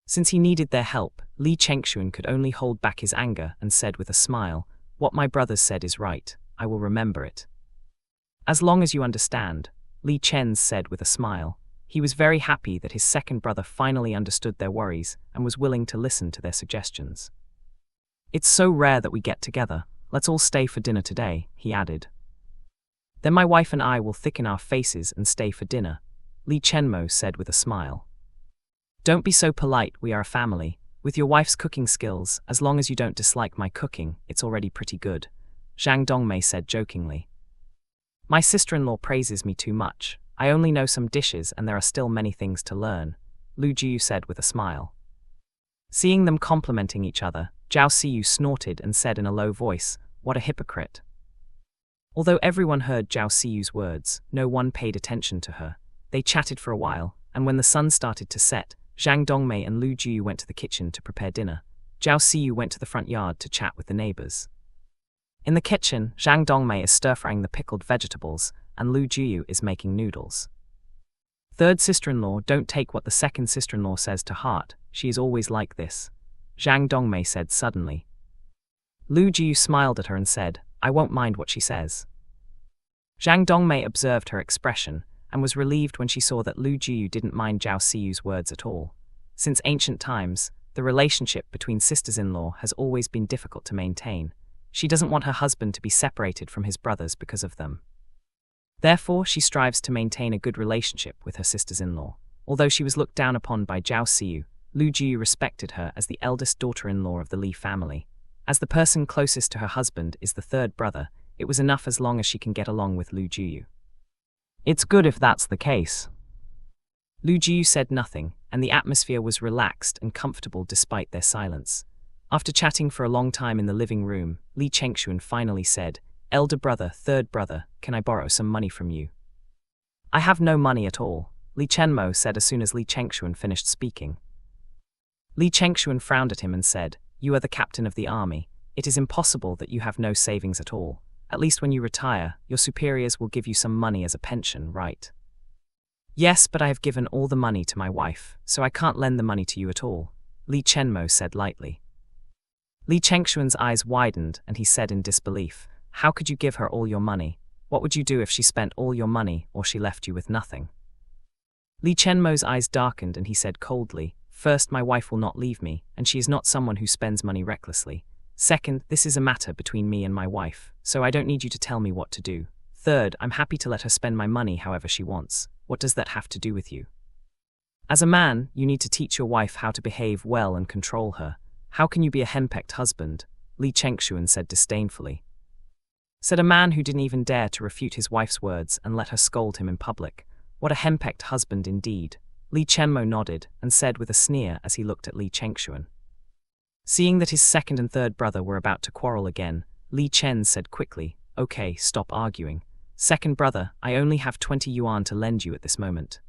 Speaker 1: Since he needed their help, Li Chengshuan could only hold back his anger and said with a smile, "What my brother said is right. I will remember it." "As long as you understand," Li Chen said with a smile. He was very happy that his second brother finally understood their worries and was willing to listen to their suggestions. "It's so rare that we get together. Let's all stay for dinner today," he added. Then my wife and I will thicken our faces and stay for dinner, Li Chenmo said with a smile. Don't be so polite, we are a family. With your wife's cooking skills, as long as you don't dislike my cooking, it's already pretty good, Zhang Dongmei said jokingly. My sister-in-law praises me too much. I only know some dishes and there are still many things to learn, Lu Jiu said with a smile. Seeing them complimenting each other, Zhao Siyu snorted and said in a low voice, "What a hypocrite." Although everyone heard Zhao Siyu's words, no one paid attention to her. They chatted for a while, and when the sun started to set, Zhang Dongmei and Lu Jiu went to the kitchen to prepare dinner. Zhao Siyu went to the front yard to chat with the neighbors. In the kitchen, Zhang Dongmei is stir-frying the pickled vegetables, and Lu Jiu is making noodles. Third sister-in-law, don't take what the second sister-in-law says to heart, she is always like this, Zhang Dongmei said suddenly. Lu Jiu smiled at her and said, I won't mind what she says. Zhang Dongmei observed her expression, and was relieved when she saw that Lu Jiu didn't mind Zhao Siyu's words at all. Since ancient times, the relationship between sisters-in-law has always been difficult to maintain. She doesn't want her husband to be separated from his brothers because of them. Therefore, she strives to maintain a good relationship with her sisters-in-law. Although she was looked down upon by Zhao Siyu, Lu Jiu respected her as the eldest daughter-in-law of the Li family. As the person closest to her husband is the third brother, it was enough as long as she can get along with Lu Jiu. It's good if that's the case. Lu Jiu said nothing, and the atmosphere was relaxed and comfortable despite their silence. After chatting for a long time in the living room, Li Chengxuan finally said, Elder brother, third brother, can I borrow some money from you? I have no money at all, Li Chenmo said as soon as Li Chengxuan finished speaking. Li Chengxuan frowned at him and said, You are the captain of the army. It is impossible that you have no savings at all. At least when you retire, your superiors will give you some money as a pension, right? Yes, but I have given all the money to my wife, so I can't lend the money to you at all, Li Chenmo said lightly. Li Chengxuan's eyes widened and he said in disbelief, How could you give her all your money? What would you do if she spent all your money or she left you with nothing? Li Chenmo's eyes darkened and he said coldly, First, my wife will not leave me, and she is not someone who spends money recklessly. Second, this is a matter between me and my wife, so I don't need you to tell me what to do. Third, I'm happy to let her spend my money however she wants. What does that have to do with you? As a man, you need to teach your wife how to behave well and control her. How can you be a henpecked husband? Li Chengxuan said disdainfully. Said a man who didn't even dare to refute his wife's words and let her scold him in public. What a henpecked husband indeed. Li Chenmo nodded and said with a sneer as he looked at Li Chengxuan. Seeing that his second and third brother were about to quarrel again, Li Chen said quickly, Okay, stop arguing. Second brother, I only have 20 yuan to lend you at this moment.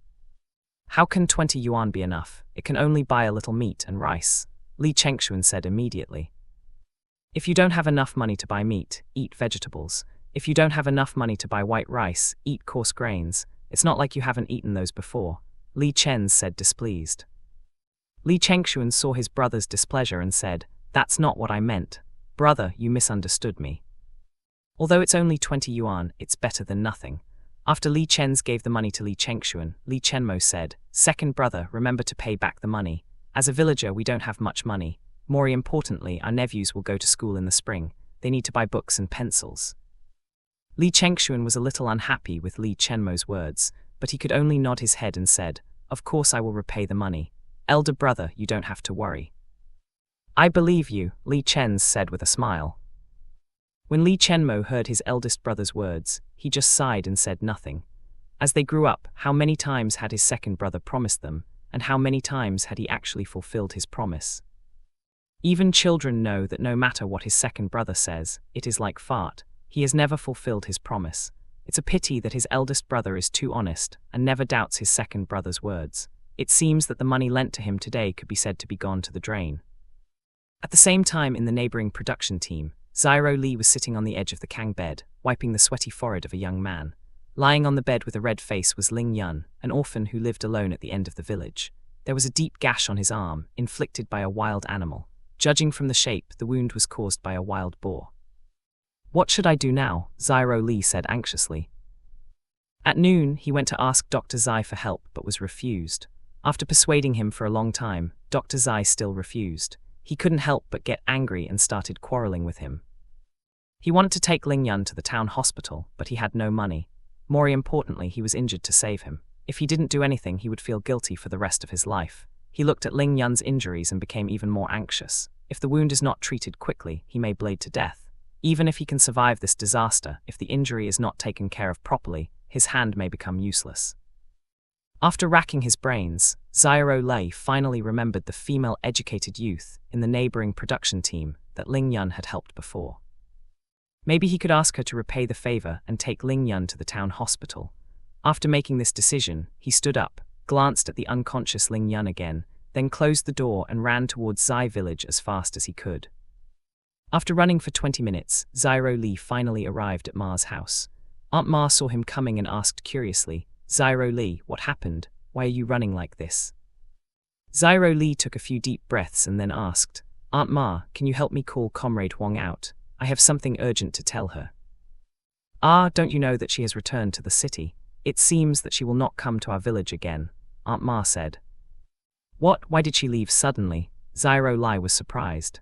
Speaker 1: How can 20 yuan be enough? It can only buy a little meat and rice, Li Chengxuan said immediately. If you don't have enough money to buy meat, eat vegetables. If you don't have enough money to buy white rice, eat coarse grains. It's not like you haven't eaten those before, Li Chen said displeased. Li Chengxuan saw his brother's displeasure and said, That's not what I meant. Brother, you misunderstood me. Although it's only 20 yuan, it's better than nothing. After Li Chen's gave the money to Li Chengxuan, Li Chenmo said, Second brother, remember to pay back the money. As a villager, we don't have much money. More importantly, our nephews will go to school in the spring. They need to buy books and pencils. Li Chengxuan was a little unhappy with Li Chenmo's words, but he could only nod his head and said, Of course I will repay the money. Elder brother, you don't have to worry. I believe you, Li Chen said with a smile. When Li Chenmo heard his eldest brother's words, he just sighed and said nothing. As they grew up, how many times had his second brother promised them, and how many times had he actually fulfilled his promise? Even children know that no matter what his second brother says, it is like fart. He has never fulfilled his promise. It's a pity that his eldest brother is too honest and never doubts his second brother's words. It seems that the money lent to him today could be said to be gone to the drain. At the same time in the neighboring production team, Zyro Li was sitting on the edge of the Kang bed, wiping the sweaty forehead of a young man. Lying on the bed with a red face was Ling Yun, an orphan who lived alone at the end of the village. There was a deep gash on his arm, inflicted by a wild animal. Judging from the shape, the wound was caused by a wild boar. What should I do now? Zyro Li said anxiously. At noon, he went to ask Dr. Zai for help but was refused. After persuading him for a long time, Dr. Zai still refused. He couldn't help but get angry and started quarreling with him. He wanted to take Ling Yun to the town hospital, but he had no money. More importantly, he was injured to save him. If he didn't do anything, he would feel guilty for the rest of his life. He looked at Ling Yun's injuries and became even more anxious. If the wound is not treated quickly, he may bleed to death. Even if he can survive this disaster, if the injury is not taken care of properly, his hand may become useless. After racking his brains, Xiao Lei finally remembered the female educated youth in the neighboring production team that Ling Yun had helped before. Maybe he could ask her to repay the favor and take Ling Yun to the town hospital. After making this decision, he stood up, glanced at the unconscious Ling Yun again, then closed the door and ran towards Zai village as fast as he could. After running for 20 minutes, Xiao Li finally arrived at Ma's house. Aunt Ma saw him coming and asked curiously, "Xiao Li, what happened? Why are you running like this?" Xiao Li took a few deep breaths and then asked, "Aunt Ma, can you help me call Comrade Huang out? I have something urgent to tell her." "Ah, don't you know that she has returned to the city? It seems that she will not come to our village again," Aunt Ma said. "What? Why did she leave suddenly?" Xiao Li was surprised.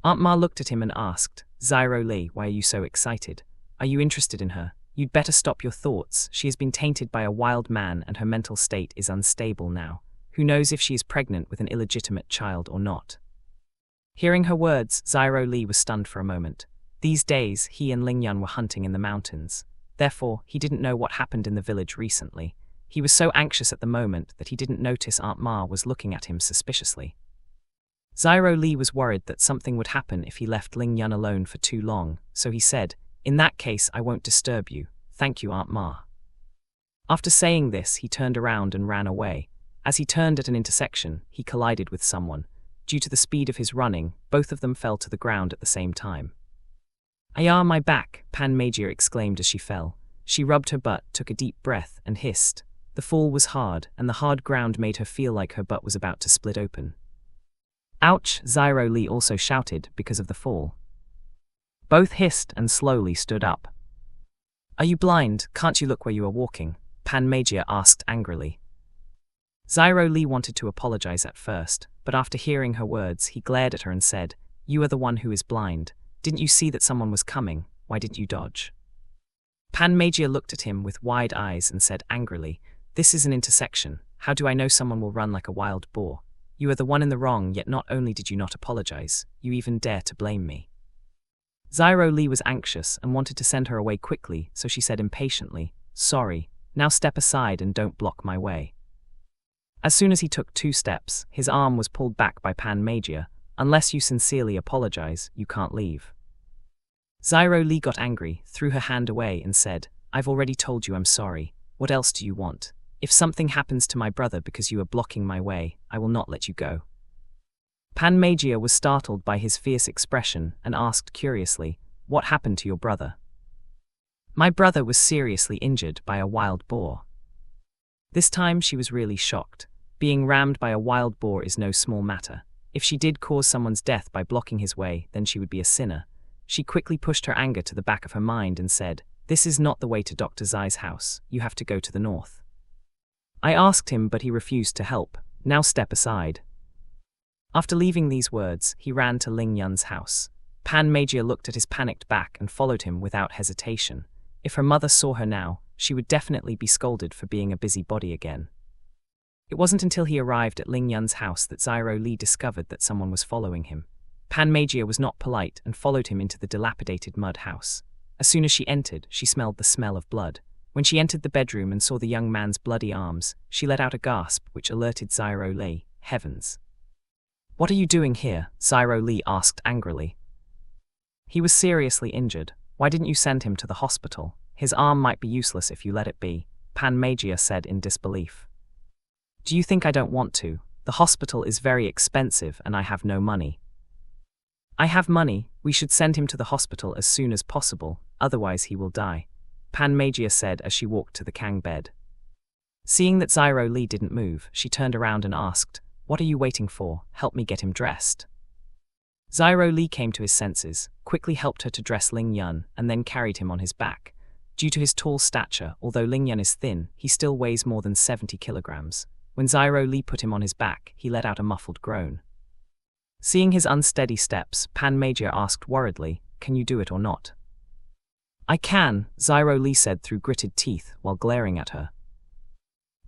Speaker 1: Aunt Ma looked at him and asked, "Xiao Li, why are you so excited? Are you interested in her? You'd better stop your thoughts. She has been tainted by a wild man and her mental state is unstable now. Who knows if she is pregnant with an illegitimate child or not?" Hearing her words, Xiao Li was stunned for a moment. These days, he and Ling Yun were hunting in the mountains. Therefore, he didn't know what happened in the village recently. He was so anxious at the moment that he didn't notice Aunt Ma was looking at him suspiciously. Xiao Li was worried that something would happen if he left Ling Yun alone for too long, so he said, "In that case, I won't disturb you. Thank you, Aunt Ma." After saying this, he turned around and ran away. As he turned at an intersection, he collided with someone. Due to the speed of his running, both of them fell to the ground at the same time. "Ayah, my back!" Pan Major exclaimed as she fell. She rubbed her butt, took a deep breath, and hissed. The fall was hard, and the hard ground made her feel like her butt was about to split open. "Ouch!" Xiao Li also shouted because of the fall. Both hissed and slowly stood up. "Are you blind? Can't you look where you are walking?" Pan Major asked angrily. Xiao Li wanted to apologize at first, but after hearing her words, he glared at her and said, "You are the one who is blind. Didn't you see that someone was coming? Why didn't you dodge?" Pan Major looked at him with wide eyes and said angrily, "This is an intersection. How do I know someone will run like a wild boar? You are the one in the wrong, yet not only did you not apologize, you even dare to blame me." Xiao Li was anxious and wanted to send her away quickly, so she said impatiently, "Sorry, now step aside and don't block my way." As soon as he took 2 steps, his arm was pulled back by Pan Major. "Unless you sincerely apologize, you can't leave." Xiao Li got angry, threw her hand away and said, "I've already told you I'm sorry. What else do you want? If something happens to my brother because you are blocking my way, I will not let you go." Pan Major was startled by his fierce expression and asked curiously, "What happened to your brother?" "My brother was seriously injured by a wild boar." This time she was really shocked. Being rammed by a wild boar is no small matter. If she did cause someone's death by blocking his way, then she would be a sinner. She quickly pushed her anger to the back of her mind and said, "This is not the way to Dr. Zai's house. You have to go to the north." "I asked him, but he refused to help. Now step aside." After leaving these words, he ran to Ling Yun's house. Pan Major looked at his panicked back and followed him without hesitation. If her mother saw her now, she would definitely be scolded for being a busybody again. It wasn't until he arrived at Ling Yun's house that Xiao Li discovered that someone was following him. Pan Major was not polite and followed him into the dilapidated mud house. As soon as she entered, she smelled the smell of blood. When she entered the bedroom and saw the young man's bloody arms, she let out a gasp which alerted Xiao Li. Heavens! "What are you doing here?" Xiao Li asked angrily. "He was seriously injured. Why didn't you send him to the hospital? His arm might be useless if you let it be," Pan Major said in disbelief. "Do you think I don't want to? The hospital is very expensive and I have no money." "I have money. We should send him to the hospital as soon as possible, otherwise he will die," Pan Major said as she walked to the Kang bed. Seeing that Xiao Li didn't move, she turned around and asked, "What are you waiting for? Help me get him dressed." Xiao Li came to his senses, quickly helped her to dress Ling Yun, and then carried him on his back. Due to his tall stature, although Ling Yun is thin, he still weighs more than 70 kilograms. When Xiao Li put him on his back, he let out a muffled groan. Seeing his unsteady steps, Pan Major asked worriedly, can you do it or not? I can, Zyro Lee said through gritted teeth while glaring at her.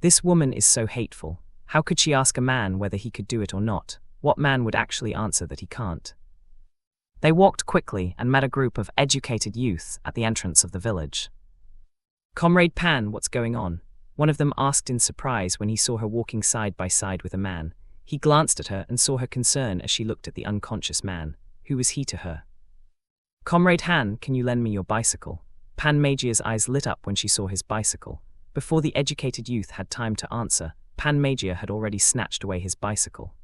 Speaker 1: This woman is so hateful. How could she ask a man whether he could do it or not? What man would actually answer that he can't? They walked quickly and met a group of educated youths at the entrance of the village. Comrade Pan, what's going on? One of them asked in surprise when he saw her walking side by side with a man. He glanced at her and saw her concern as she looked at the unconscious man. Who was he to her? Comrade Han, can you lend me your bicycle? Pan Magia's eyes lit up when she saw his bicycle. Before the educated youth had time to answer, Pan Magia had already snatched away his bicycle.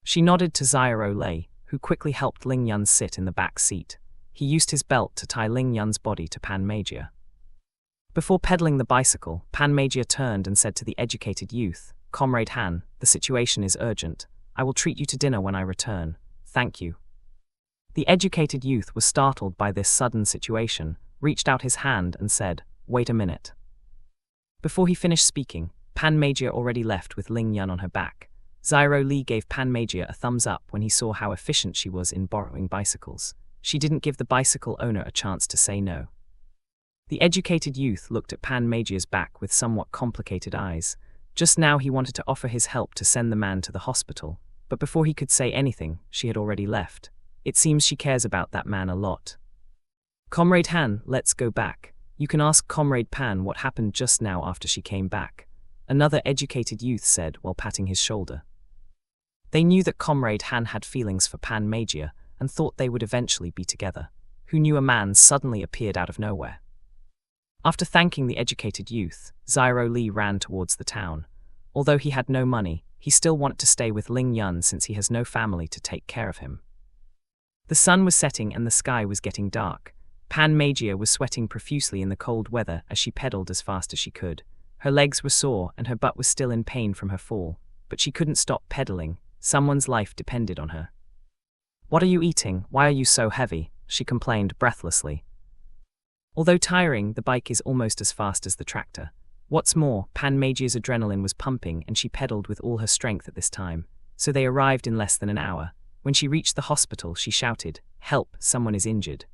Speaker 1: She nodded to Zyro Lei, who quickly helped Ling Yun sit in the back seat. He used his belt to tie Ling Yun's body to Pan Magia. Before pedaling the bicycle, Pan Magia turned and said to the educated youth, Comrade Han, the situation is urgent. I will treat you to dinner when I return. Thank you. The educated youth was startled by this sudden situation, reached out his hand and said, Wait a minute. Before he finished speaking, Pan Magia already left with Ling Yun on her back. Zyro Lee gave Pan Magia a thumbs up when he saw how efficient she was in borrowing bicycles. She didn't give the bicycle owner a chance to say no. The educated youth looked at Pan Magia's back with somewhat complicated eyes. Just now he wanted to offer his help to send the man to the hospital, but before he could say anything, she had already left. It seems she cares about that man a lot. Comrade Han, let's go back. You can ask Comrade Pan what happened just now after she came back, another educated youth said while patting his shoulder. They knew that Comrade Han had feelings for Pan Magia and thought they would eventually be together. Who knew a man suddenly appeared out of nowhere? After thanking the educated youth, Zyro Lee ran towards the town. Although he had no money, he still wanted to stay with Ling Yun since he has no family to take care of him. The sun was setting and the sky was getting dark. Pan Magia was sweating profusely in the cold weather as she pedaled as fast as she could. Her legs were sore and her butt was still in pain from her fall, but she couldn't stop pedaling. Someone's life depended on her. What are you eating? Why are you so heavy? She complained breathlessly. Although tiring, the bike is almost as fast as the tractor. What's more, Pan Magia's adrenaline was pumping and she pedaled with all her strength at this time, so they arrived in less than an hour. When she reached the hospital, she shouted, Help, someone is injured.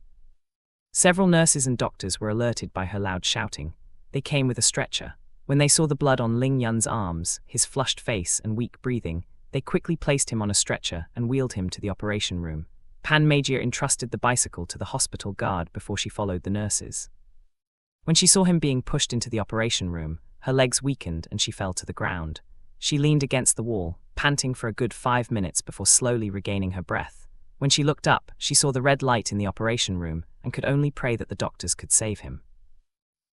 Speaker 1: Several nurses and doctors were alerted by her loud shouting. They came with a stretcher. When they saw the blood on Ling Yun's arms, his flushed face and weak breathing, they quickly placed him on a stretcher and wheeled him to the operation room. Pan Magia entrusted the bicycle to the hospital guard before she followed the nurses. When she saw him being pushed into the operation room, her legs weakened and she fell to the ground. She leaned against the wall, panting for a good 5 minutes before slowly regaining her breath. When she looked up, she saw the red light in the operation room and could only pray that the doctors could save him.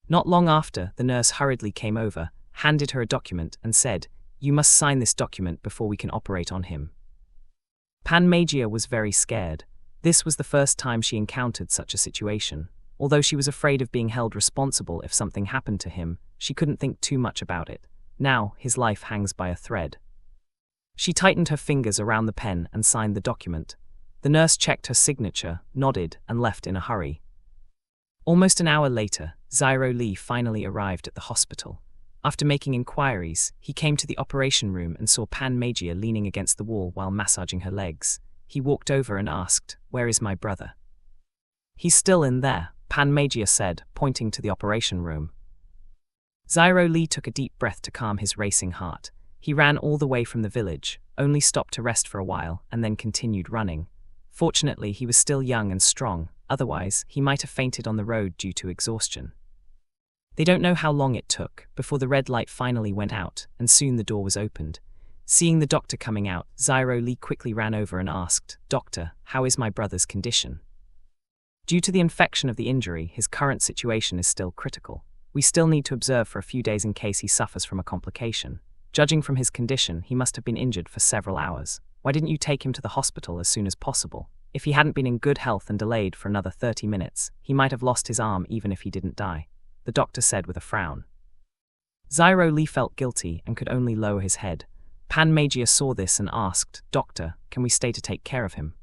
Speaker 1: Not long after, the nurse hurriedly came over, handed her a document and said, You must sign this document before we can operate on him. Pan Magia was very scared. This was the first time she encountered such a situation. Although she was afraid of being held responsible if something happened to him, she couldn't think too much about it. Now, his life hangs by a thread. She tightened her fingers around the pen and signed the document. The nurse checked her signature, nodded, and left in a hurry. Almost an hour later, Zyro Lee finally arrived at the hospital. After making inquiries, he came to the operation room and saw Pan Magia leaning against the wall while massaging her legs. He walked over and asked, Where is my brother? He's still in there, Pan Magia said, pointing to the operation room. Zyro Lee took a deep breath to calm his racing heart. He ran all the way from the village, only stopped to rest for a while, and then continued running. Fortunately, he was still young and strong, otherwise, he might have fainted on the road due to exhaustion. They don't know how long it took before the red light finally went out, and soon the door was opened. Seeing the doctor coming out, Zyro Lee quickly ran over and asked, Doctor, how is my brother's condition? Due to the infection of the injury, his current situation is still critical. We still need to observe for a few days in case he suffers from a complication. Judging from his condition, he must have been injured for several hours. Why didn't you take him to the hospital as soon as possible? If he hadn't been in good health and delayed for another 30 minutes, he might have lost his arm even if he didn't die, the doctor said with a frown. Zyro Lee felt guilty and could only lower his head. Pan Magia saw this and asked, Doctor, can we stay to take care of him?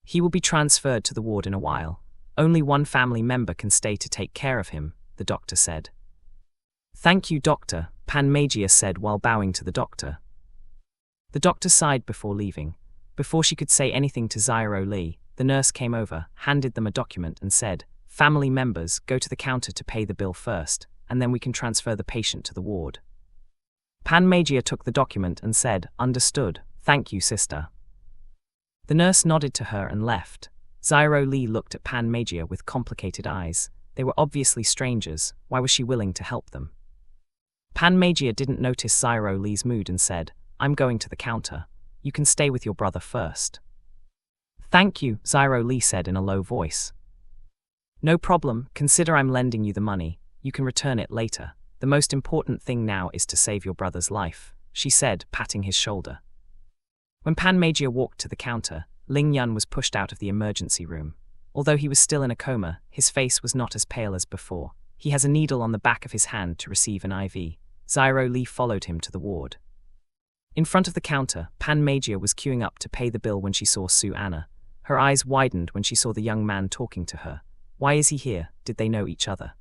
Speaker 1: He will be transferred to the ward in a while. Only one family member can stay to take care of him, the doctor said. Thank you, doctor, Pan Magia said while bowing to the doctor. The doctor sighed before leaving. Before she could say anything to Zyro Lee, the nurse came over, handed them a document and said, "Family members, go to the counter to pay the bill first, and then we can transfer the patient to the ward." Panmagia took the document and said, "Understood, thank you, sister." The nurse nodded to her and left. Zyro Lee looked at Panmagia with complicated eyes. They were obviously strangers. Why was she willing to help them? Panmagia didn't notice Zyro Lee's mood and said, "I'm going to the counter. You can stay with your brother first." "Thank you," Zyro Lee said in a low voice. "No problem, consider I'm lending you the money. You can return it later. The most important thing now is to save your brother's life," she said, patting his shoulder. When Panmagia walked to the counter, Ling Yun was pushed out of the emergency room. Although he was still in a coma, his face was not as pale as before. He has a needle on the back of his hand to receive an IV. Zyro Lee followed him to the ward. In front of the counter, Panmagia was queuing up to pay the bill when she saw Sue Anna. Her eyes widened when she saw the young man talking to her. Why is he here? Did they know each other?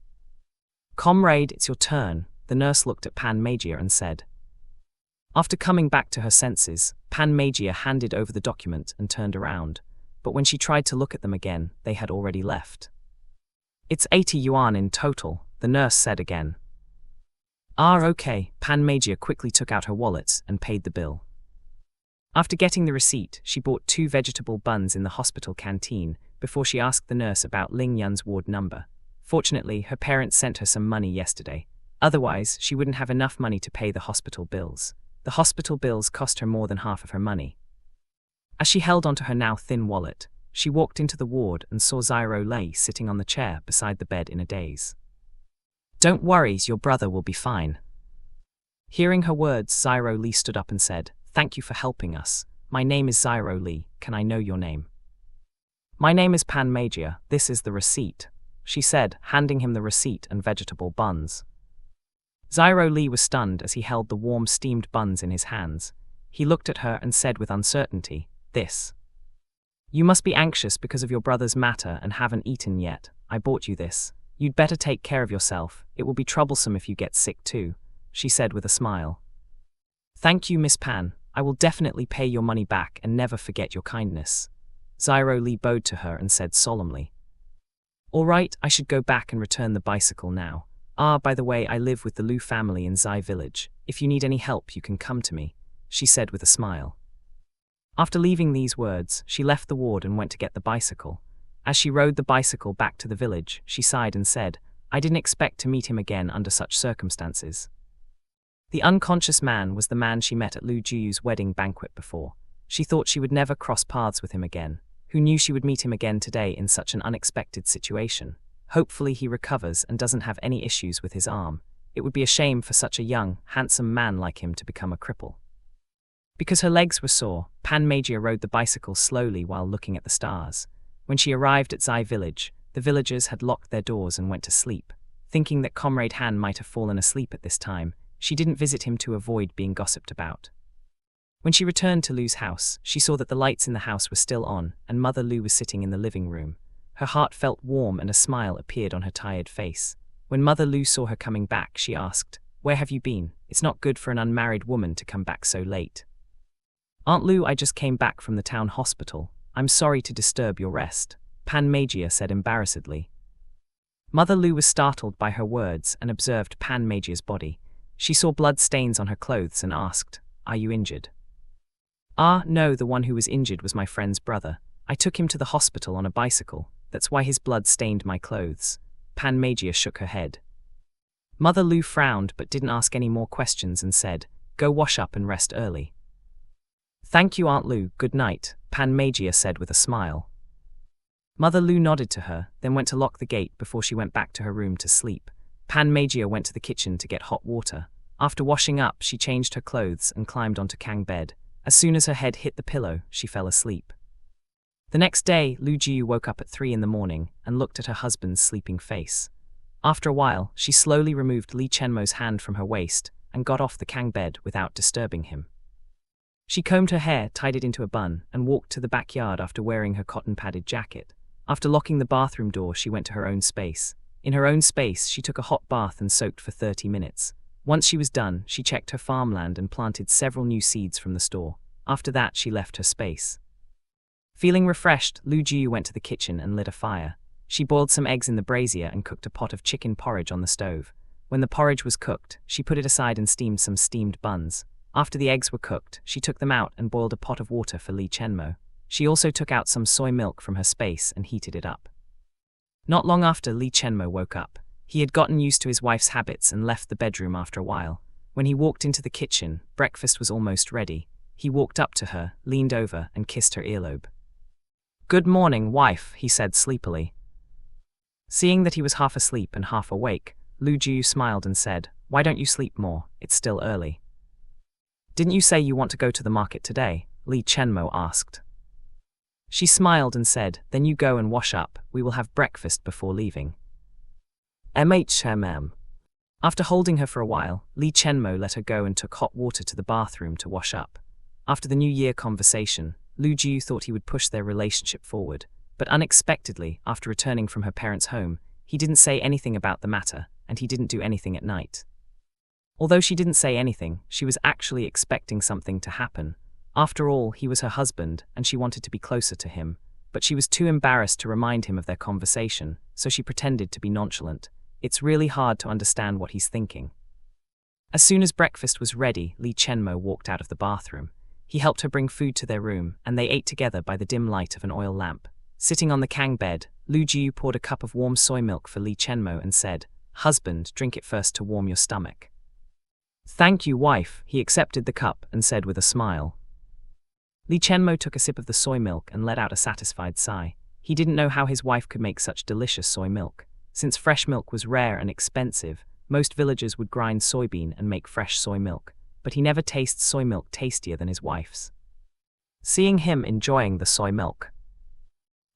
Speaker 1: "Comrade, it's your turn," the nurse looked at Panmagia and said. After coming back to her senses, Panmagia handed over the document and turned around, but when she tried to look at them again, they had already left. "It's 80 yuan in total," the nurse said again. "Ah, okay." Panmagia quickly took out her wallet and paid the bill. After getting the receipt, she bought 2 vegetable buns in the hospital canteen before she asked the nurse about Ling Yun's ward number. Fortunately, her parents sent her some money yesterday. Otherwise, she wouldn't have enough money to pay the hospital bills. The hospital bills cost her more than half of her money. As she held onto her now thin wallet, she walked into the ward and saw Zyro Lee sitting on the chair beside the bed in a daze. "Don't worry, your brother will be fine." Hearing her words, Zyro Lee stood up and said, "Thank you for helping us. My name is Zyro Lee. Can I know your name?" "My name is Panmagia. This is the receipt," she said, handing him the receipt and vegetable buns. Zyro Lee was stunned as he held the warm steamed buns in his hands. He looked at her and said with uncertainty, "This. You must be anxious because of your brother's matter and haven't eaten yet. I bought you this. You'd better take care of yourself. It will be troublesome if you get sick too," she said with a smile. "Thank you, Miss Pan. I will definitely pay your money back and never forget your kindness." Zyro Lee bowed to her and said solemnly. "All right, I should go back and return the bicycle now. Ah, by the way, I live with the Lu family in Zai village. If you need any help, you can come to me," she said with a smile. After leaving these words, she left the ward and went to get the bicycle. As she rode the bicycle back to the village, she sighed and said, "I didn't expect to meet him again under such circumstances." The unconscious man was the man she met at Lu Juyu's wedding banquet before. She thought she would never cross paths with him again. Who knew she would meet him again today in such an unexpected situation? Hopefully he recovers and doesn't have any issues with his arm. It would be a shame for such a young, handsome man like him to become a cripple. Because her legs were sore, Panmagia rode the bicycle slowly while looking at the stars. When she arrived at Zai village, the villagers had locked their doors and went to sleep. Thinking that Comrade Han might have fallen asleep at this time, she didn't visit him to avoid being gossiped about. When she returned to Lu's house, she saw that the lights in the house were still on, and Mother Lu was sitting in the living room. Her heart felt warm and a smile appeared on her tired face. When Mother Lu saw her coming back, she asked, "Where have you been? It's not good for an unmarried woman to come back so late." "Aunt Lu, I just came back from the town hospital. I'm sorry to disturb your rest," Panmagia said embarrassedly. Mother Lu was startled by her words and observed Panmagia's body. She saw blood stains on her clothes and asked, "Are you injured?" "Ah, no, the one who was injured was my friend's brother. I took him to the hospital on a bicycle. That's why his blood stained my clothes." Panmagia shook her head. Mother Lu frowned but didn't ask any more questions and said, "Go wash up and rest early." "Thank you, Aunt Lu, good night," Panmagia said with a smile. Mother Lu nodded to her, then went to lock the gate before she went back to her room to sleep. Panmagia went to the kitchen to get hot water. After washing up, she changed her clothes and climbed onto Kang bed. As soon as her head hit the pillow, she fell asleep. The next day, Lu Jiu woke up at 3 in the morning and looked at her husband's sleeping face. After a while, she slowly removed Li Chenmo's hand from her waist and got off the Kang bed without disturbing him. She combed her hair, tied it into a bun, and walked to the backyard after wearing her cotton-padded jacket. After locking the bathroom door, she went to her own space. In her own space, she took a hot bath and soaked for 30 minutes. Once she was done, she checked her farmland and planted several new seeds from the store. After that, she left her space. Feeling refreshed, Lu Jiu went to the kitchen and lit a fire. She boiled some eggs in the brazier and cooked a pot of chicken porridge on the stove. When the porridge was cooked, she put it aside and steamed some steamed buns. After the eggs were cooked, she took them out and boiled a pot of water for Li Chenmo. She also took out some soy milk from her space and heated it up. Not long after, Li Chenmo woke up. He had gotten used to his wife's habits and left the bedroom after a while. When he walked into the kitchen, breakfast was almost ready. He walked up to her, leaned over, and kissed her earlobe. "Good morning, wife," he said sleepily. Seeing that he was half asleep and half awake, Lu Jiu smiled and said, "Why don't you sleep more? It's still early." "Didn't you say you want to go to the market today?" Li Chenmo asked. She smiled and said, "Then you go and wash up. We will have breakfast before leaving." "MHMM." After holding her for a while, Li Chenmo let her go and took hot water to the bathroom to wash up. After the New Year conversation, Lu Jiu thought he would push their relationship forward, but unexpectedly, after returning from her parents' home, he didn't say anything about the matter, and he didn't do anything at night. Although she didn't say anything, she was actually expecting something to happen. After all, he was her husband, and she wanted to be closer to him, but she was too embarrassed to remind him of their conversation, so she pretended to be nonchalant. It's really hard to understand what he's thinking. As soon as breakfast was ready, Li Chenmo walked out of the bathroom. He helped her bring food to their room, and they ate together by the dim light of an oil lamp. Sitting on the kang bed, Lu Jiu poured a cup of warm soy milk for Li Chenmo and said, "Husband, drink it first to warm your stomach." "Thank you, wife." He accepted the cup and said with a smile. Li Chenmo took a sip of the soy milk and let out a satisfied sigh. He didn't know how his wife could make such delicious soy milk. Since fresh milk was rare and expensive, most villagers would grind soybean and make fresh soy milk, but he never tastes soy milk tastier than his wife's. Seeing him enjoying the soy milk,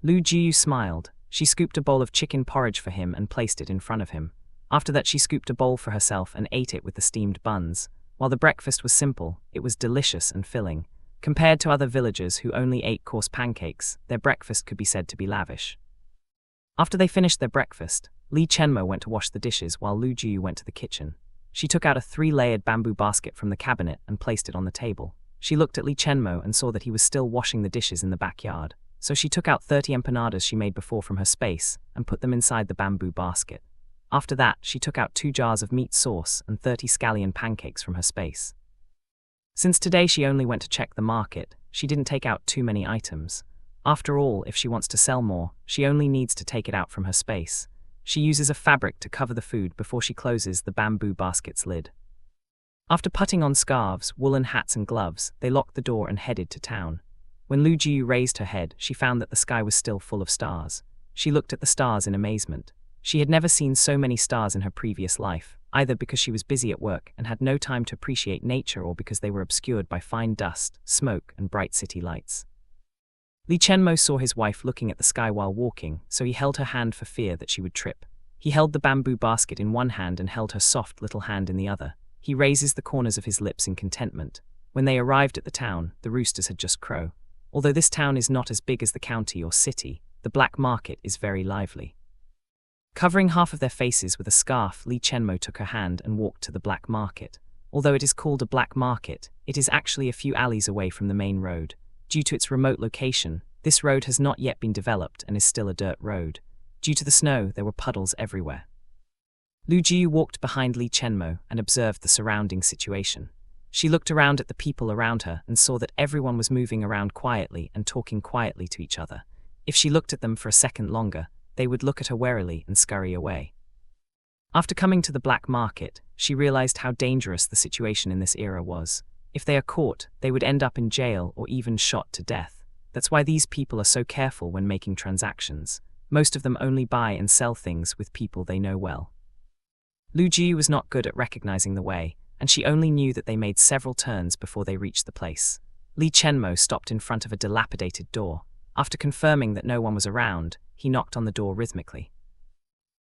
Speaker 1: Lu Jiu smiled. She scooped a bowl of chicken porridge for him and placed it in front of him. After that, she scooped a bowl for herself and ate it with the steamed buns. While the breakfast was simple, it was delicious and filling. Compared to other villagers who only ate coarse pancakes, their breakfast could be said to be lavish. After they finished their breakfast, Li Chenmo went to wash the dishes while Lu Jiu went to the kitchen. She took out a 3-layered bamboo basket from the cabinet and placed it on the table. She looked at Li Chenmo and saw that he was still washing the dishes in the backyard, so she took out 30 empanadas she made before from her space and put them inside the bamboo basket. After that, she took out 2 jars of meat sauce and 30 scallion pancakes from her space. Since today she only went to check the market, she didn't take out too many items. After all, if she wants to sell more, she only needs to take it out from her space. She uses a fabric to cover the food before she closes the bamboo basket's lid. After putting on scarves, woolen hats and gloves, they locked the door and headed to town. When Lu Jiu raised her head, she found that the sky was still full of stars. She looked at the stars in amazement. She had never seen so many stars in her previous life, either because she was busy at work and had no time to appreciate nature or because they were obscured by fine dust, smoke, and bright city lights. Li Chenmo saw his wife looking at the sky while walking, so he held her hand for fear that she would trip. He held the bamboo basket in one hand and held her soft little hand in the other. He raises the corners of his lips in contentment. When they arrived at the town, the roosters had just crowed. Although this town is not as big as the county or city, the black market is very lively. Covering half of their faces with a scarf, Li Chenmo took her hand and walked to the black market. Although it is called a black market, it is actually a few alleys away from the main road. Due to its remote location, this road has not yet been developed and is still a dirt road. Due to the snow, there were puddles everywhere. Lu Jiu walked behind Li Chenmo and observed the surrounding situation. She looked around at the people around her and saw that everyone was moving around quietly and talking quietly to each other. If she looked at them for a second longer, they would look at her warily and scurry away. After coming to the black market, she realized how dangerous the situation in this era was. If they are caught, they would end up in jail or even shot to death. That's why these people are so careful when making transactions. Most of them only buy and sell things with people they know well. Lu Jiu was not good at recognizing the way, and she only knew that they made several turns before they reached the place. Li Chenmo stopped in front of a dilapidated door. After confirming that no one was around, he knocked on the door rhythmically.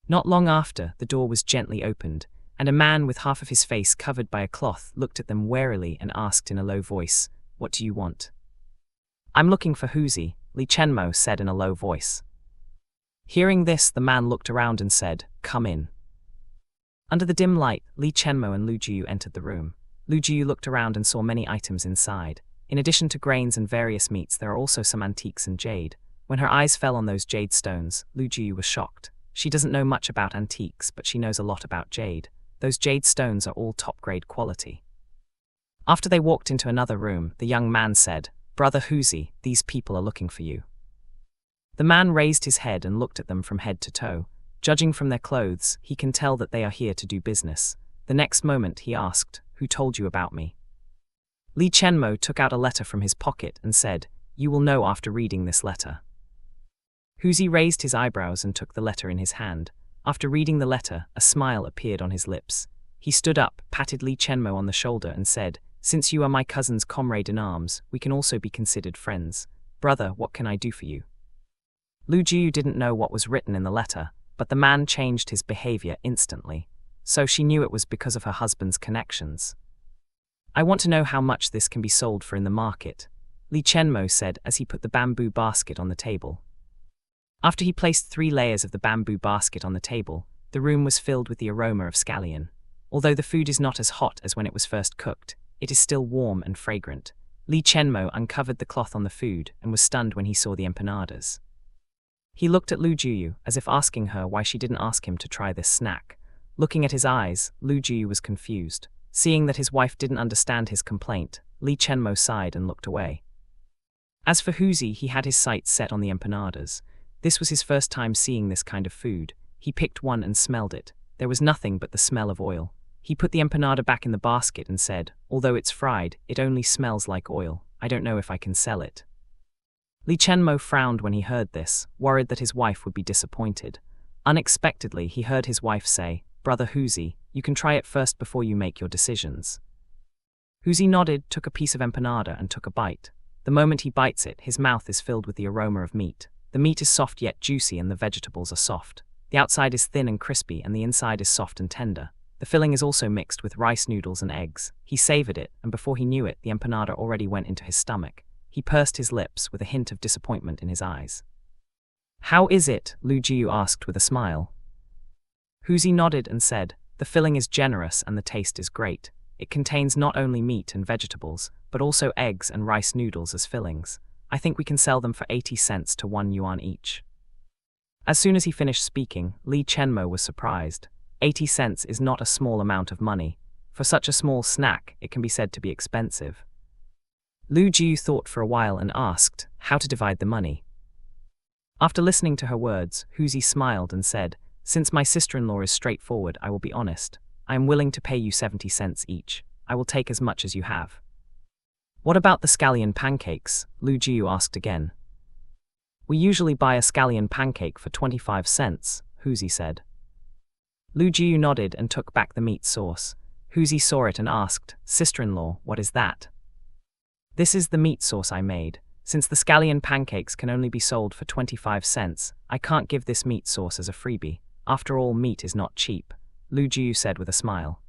Speaker 1: Not long after, the door was gently opened, and a man with half of his face covered by a cloth looked at them warily and asked in a low voice, "What do you want?" "I'm looking for Huzi," Li Chenmo said in a low voice. Hearing this, the man looked around and said, "Come in." Under the dim light, Li Chenmo and Lu Jiu entered the room. Lu Jiu looked around and saw many items inside. In addition to grains and various meats, there are also some antiques and jade. When her eyes fell on those jade stones, Lu Jiu was shocked. She doesn't know much about antiques, but she knows a lot about jade. Those jade stones are all top-grade quality. After they walked into another room, the young man said, "Brother Huzi, these people are looking for you." The man raised his head and looked at them from head to toe. Judging from their clothes, he can tell that they are here to do business. The next moment he asked, "Who told you about me?" Li Chenmo took out a letter from his pocket and said, "You will know after reading this letter." Huzi raised his eyebrows and took the letter in his hand. After reading the letter, a smile appeared on his lips. He stood up, patted Li Chenmo on the shoulder and said, "Since you are my cousin's comrade in arms, we can also be considered friends. Brother, what can I do for you?" Lu Jiu didn't know what was written in the letter, but the man changed his behavior instantly, so she knew it was because of her husband's connections. "I want to know how much this can be sold for in the market," Li Chenmo said as he put the bamboo basket on the table. After he placed 3 layers of the bamboo basket on the table, the room was filled with the aroma of scallion. Although the food is not as hot as when it was first cooked, it is still warm and fragrant. Li Chenmo uncovered the cloth on the food and was stunned when he saw the empanadas. He looked at Lu Jiu as if asking her why she didn't ask him to try this snack. Looking at his eyes, Lu Jiu was confused. Seeing that his wife didn't understand his complaint, Li Chenmo sighed and looked away. As for Huzi, he had his sights set on the empanadas. This was his first time seeing this kind of food. He picked one and smelled it. There was nothing but the smell of oil. He put the empanada back in the basket and said, "Although it's fried, it only smells like oil. I don't know if I can sell it." Li Chenmo frowned when he heard this, worried that his wife would be disappointed. Unexpectedly, he heard his wife say, "Brother Huzi, you can try it first before you make your decisions." Huzi nodded, took a piece of empanada and took a bite. The moment he bites it, his mouth is filled with the aroma of meat. The meat is soft yet juicy and the vegetables are soft. The outside is thin and crispy and the inside is soft and tender. The filling is also mixed with rice noodles and eggs. He savored it, and before he knew it, the empanada already went into his stomach. He pursed his lips with a hint of disappointment in his eyes. "How is it?" Lu Jiu asked with a smile. Huzi nodded and said, "The filling is generous and the taste is great. It contains not only meat and vegetables, but also eggs and rice noodles as fillings. I think we can sell them for 80 cents to 1 yuan each." As soon as he finished speaking, Li Chenmo was surprised. 80 cents is not a small amount of money. For such a small snack, it can be said to be expensive. Lu Jiu thought for a while and asked how to divide the money. After listening to her words, Huzi smiled and said, "Since my sister-in-law is straightforward, I will be honest. I am willing to pay you 70 cents each. I will take as much as you have." "What about the scallion pancakes?" Lu Jiu asked again. "We usually buy a scallion pancake for 25 cents, Huzi said. Lu Jiu nodded and took back the meat sauce. Huzi saw it and asked, "Sister-in-law, what is that?" "This is the meat sauce I made. Since the scallion pancakes can only be sold for 25 cents, I can't give this meat sauce as a freebie. After all, meat is not cheap," Lu Jiu said with a smile.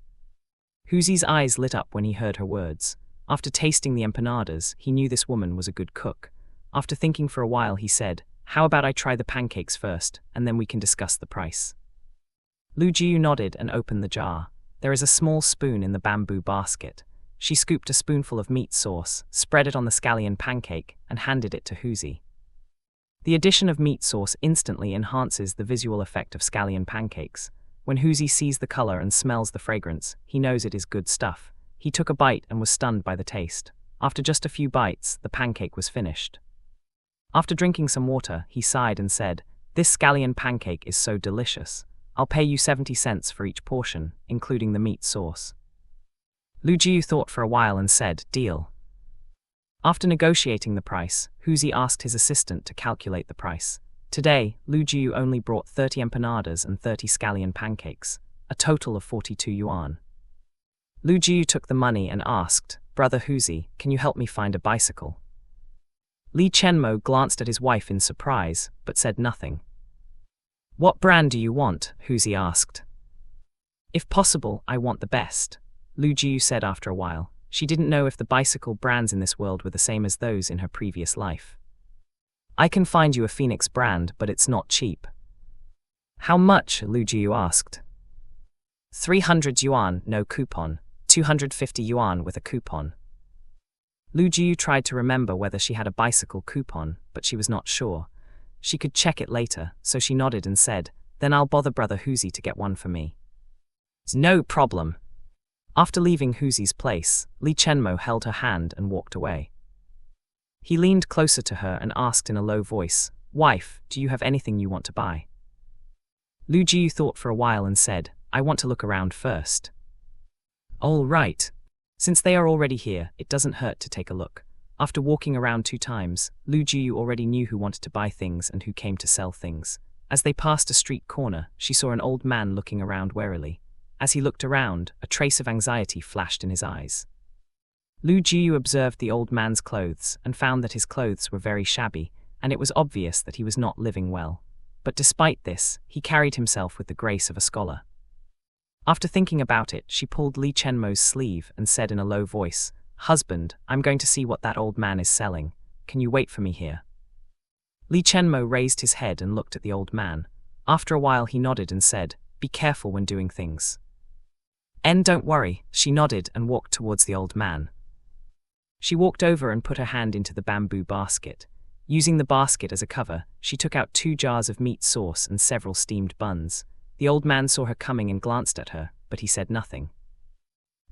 Speaker 1: Huzi's eyes lit up when he heard her words. After tasting the empanadas, he knew this woman was a good cook. After thinking for a while, he said, "How about I try the pancakes first, and then we can discuss the price?" Lu Jiu nodded and opened the jar. There is a small spoon in the bamboo basket. She scooped a spoonful of meat sauce, spread it on the scallion pancake, and handed it to Huzi. The addition of meat sauce instantly enhances the visual effect of scallion pancakes. When Huzi sees the color and smells the fragrance, he knows it is good stuff. He took a bite and was stunned by the taste. After just a few bites, the pancake was finished. After drinking some water, he sighed and said, "This scallion pancake is so delicious. I'll pay you 70 cents for each portion, including the meat sauce." Lu Jiu thought for a while and said, "Deal." After negotiating the price, Huzi asked his assistant to calculate the price. Today, Lu Jiu only brought 30 empanadas and 30 scallion pancakes, a total of 42 yuan. Lu Jiu took the money and asked, "Brother Huzi, can you help me find a bicycle?" Li Chenmo glanced at his wife in surprise, but said nothing. "What brand do you want?" Huzi asked. "If possible, I want the best," Lu Jiu said after a while. She didn't know if the bicycle brands in this world were the same as those in her previous life. "I can find you a Phoenix brand, but it's not cheap." "How much?" Lu Jiu asked. 300 yuan, no coupon. 250 yuan with a coupon. Lu Jiu tried to remember whether she had a bicycle coupon, but she was not sure. She could check it later, so she nodded and said, "Then I'll bother Brother Huzi to get one for me." "No problem." After leaving Huzi's place, Li Chenmo held her hand and walked away. He leaned closer to her and asked in a low voice, "Wife, do you have anything you want to buy?" Lu Jiu thought for a while and said, "I want to look around first." "All right. Since they are already here, it doesn't hurt to take a look." After walking around 2 times, Lu Jiu already knew who wanted to buy things and who came to sell things. As they passed a street corner, she saw an old man looking around warily. As he looked around, a trace of anxiety flashed in his eyes. Lu Jiu observed the old man's clothes and found that his clothes were very shabby, and it was obvious that he was not living well. But despite this, he carried himself with the grace of a scholar. After thinking about it, she pulled Li Chenmo's sleeve and said in a low voice, "Husband, I'm going to see what that old man is selling. Can you wait for me here?" Li Chenmo raised his head and looked at the old man. After a while he nodded and said, "Be careful when doing things." "Don't worry," she nodded and walked towards the old man. She walked over and put her hand into the bamboo basket. Using the basket as a cover, she took out 2 jars of meat sauce and several steamed buns. The old man saw her coming and glanced at her, but he said nothing.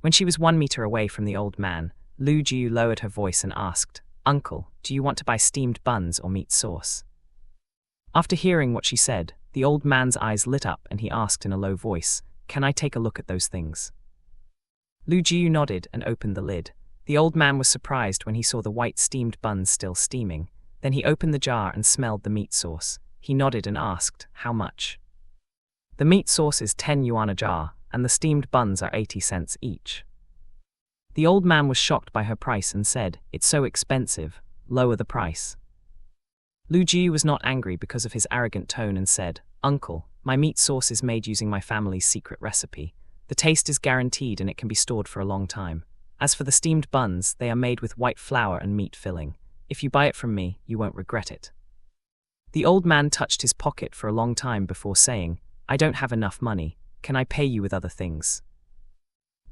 Speaker 1: When she was 1 meter away from the old man, Lu Jiu lowered her voice and asked, "Uncle, do you want to buy steamed buns or meat sauce?" After hearing what she said, the old man's eyes lit up and he asked in a low voice, "Can I take a look at those things?" Lu Jiu nodded and opened the lid. The old man was surprised when he saw the white steamed buns still steaming. Then he opened the jar and smelled the meat sauce. He nodded and asked, "How much?" "The meat sauce is 10 yuan a jar, and the steamed buns are 80 cents each." The old man was shocked by her price and said, "It's so expensive, lower the price." Lu Jiu was not angry because of his arrogant tone and said, "Uncle, my meat sauce is made using my family's secret recipe. The taste is guaranteed and it can be stored for a long time. As for the steamed buns, they are made with white flour and meat filling. If you buy it from me, you won't regret it." The old man touched his pocket for a long time before saying, "I don't have enough money. Can I pay you with other things?"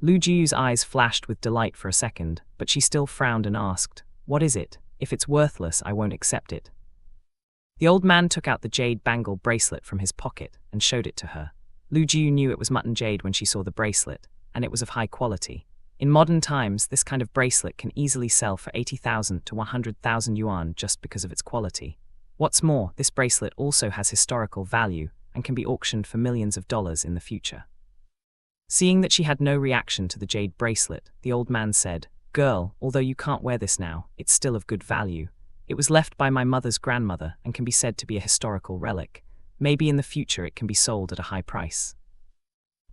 Speaker 1: Lu Jiu's eyes flashed with delight for a second, but she still frowned and asked, "What is it? If it's worthless, I won't accept it." The old man took out the jade bangle bracelet from his pocket and showed it to her. Lu Jiu knew it was mutton jade when she saw the bracelet, and it was of high quality. In modern times, this kind of bracelet can easily sell for 80,000 to 100,000 yuan just because of its quality. What's more, this bracelet also has historical value and can be auctioned for millions of dollars in the future. Seeing that she had no reaction to the jade bracelet, the old man said, "Girl, although you can't wear this now, it's still of good value. It was left by my mother's grandmother and can be said to be a historical relic. Maybe in the future it can be sold at a high price."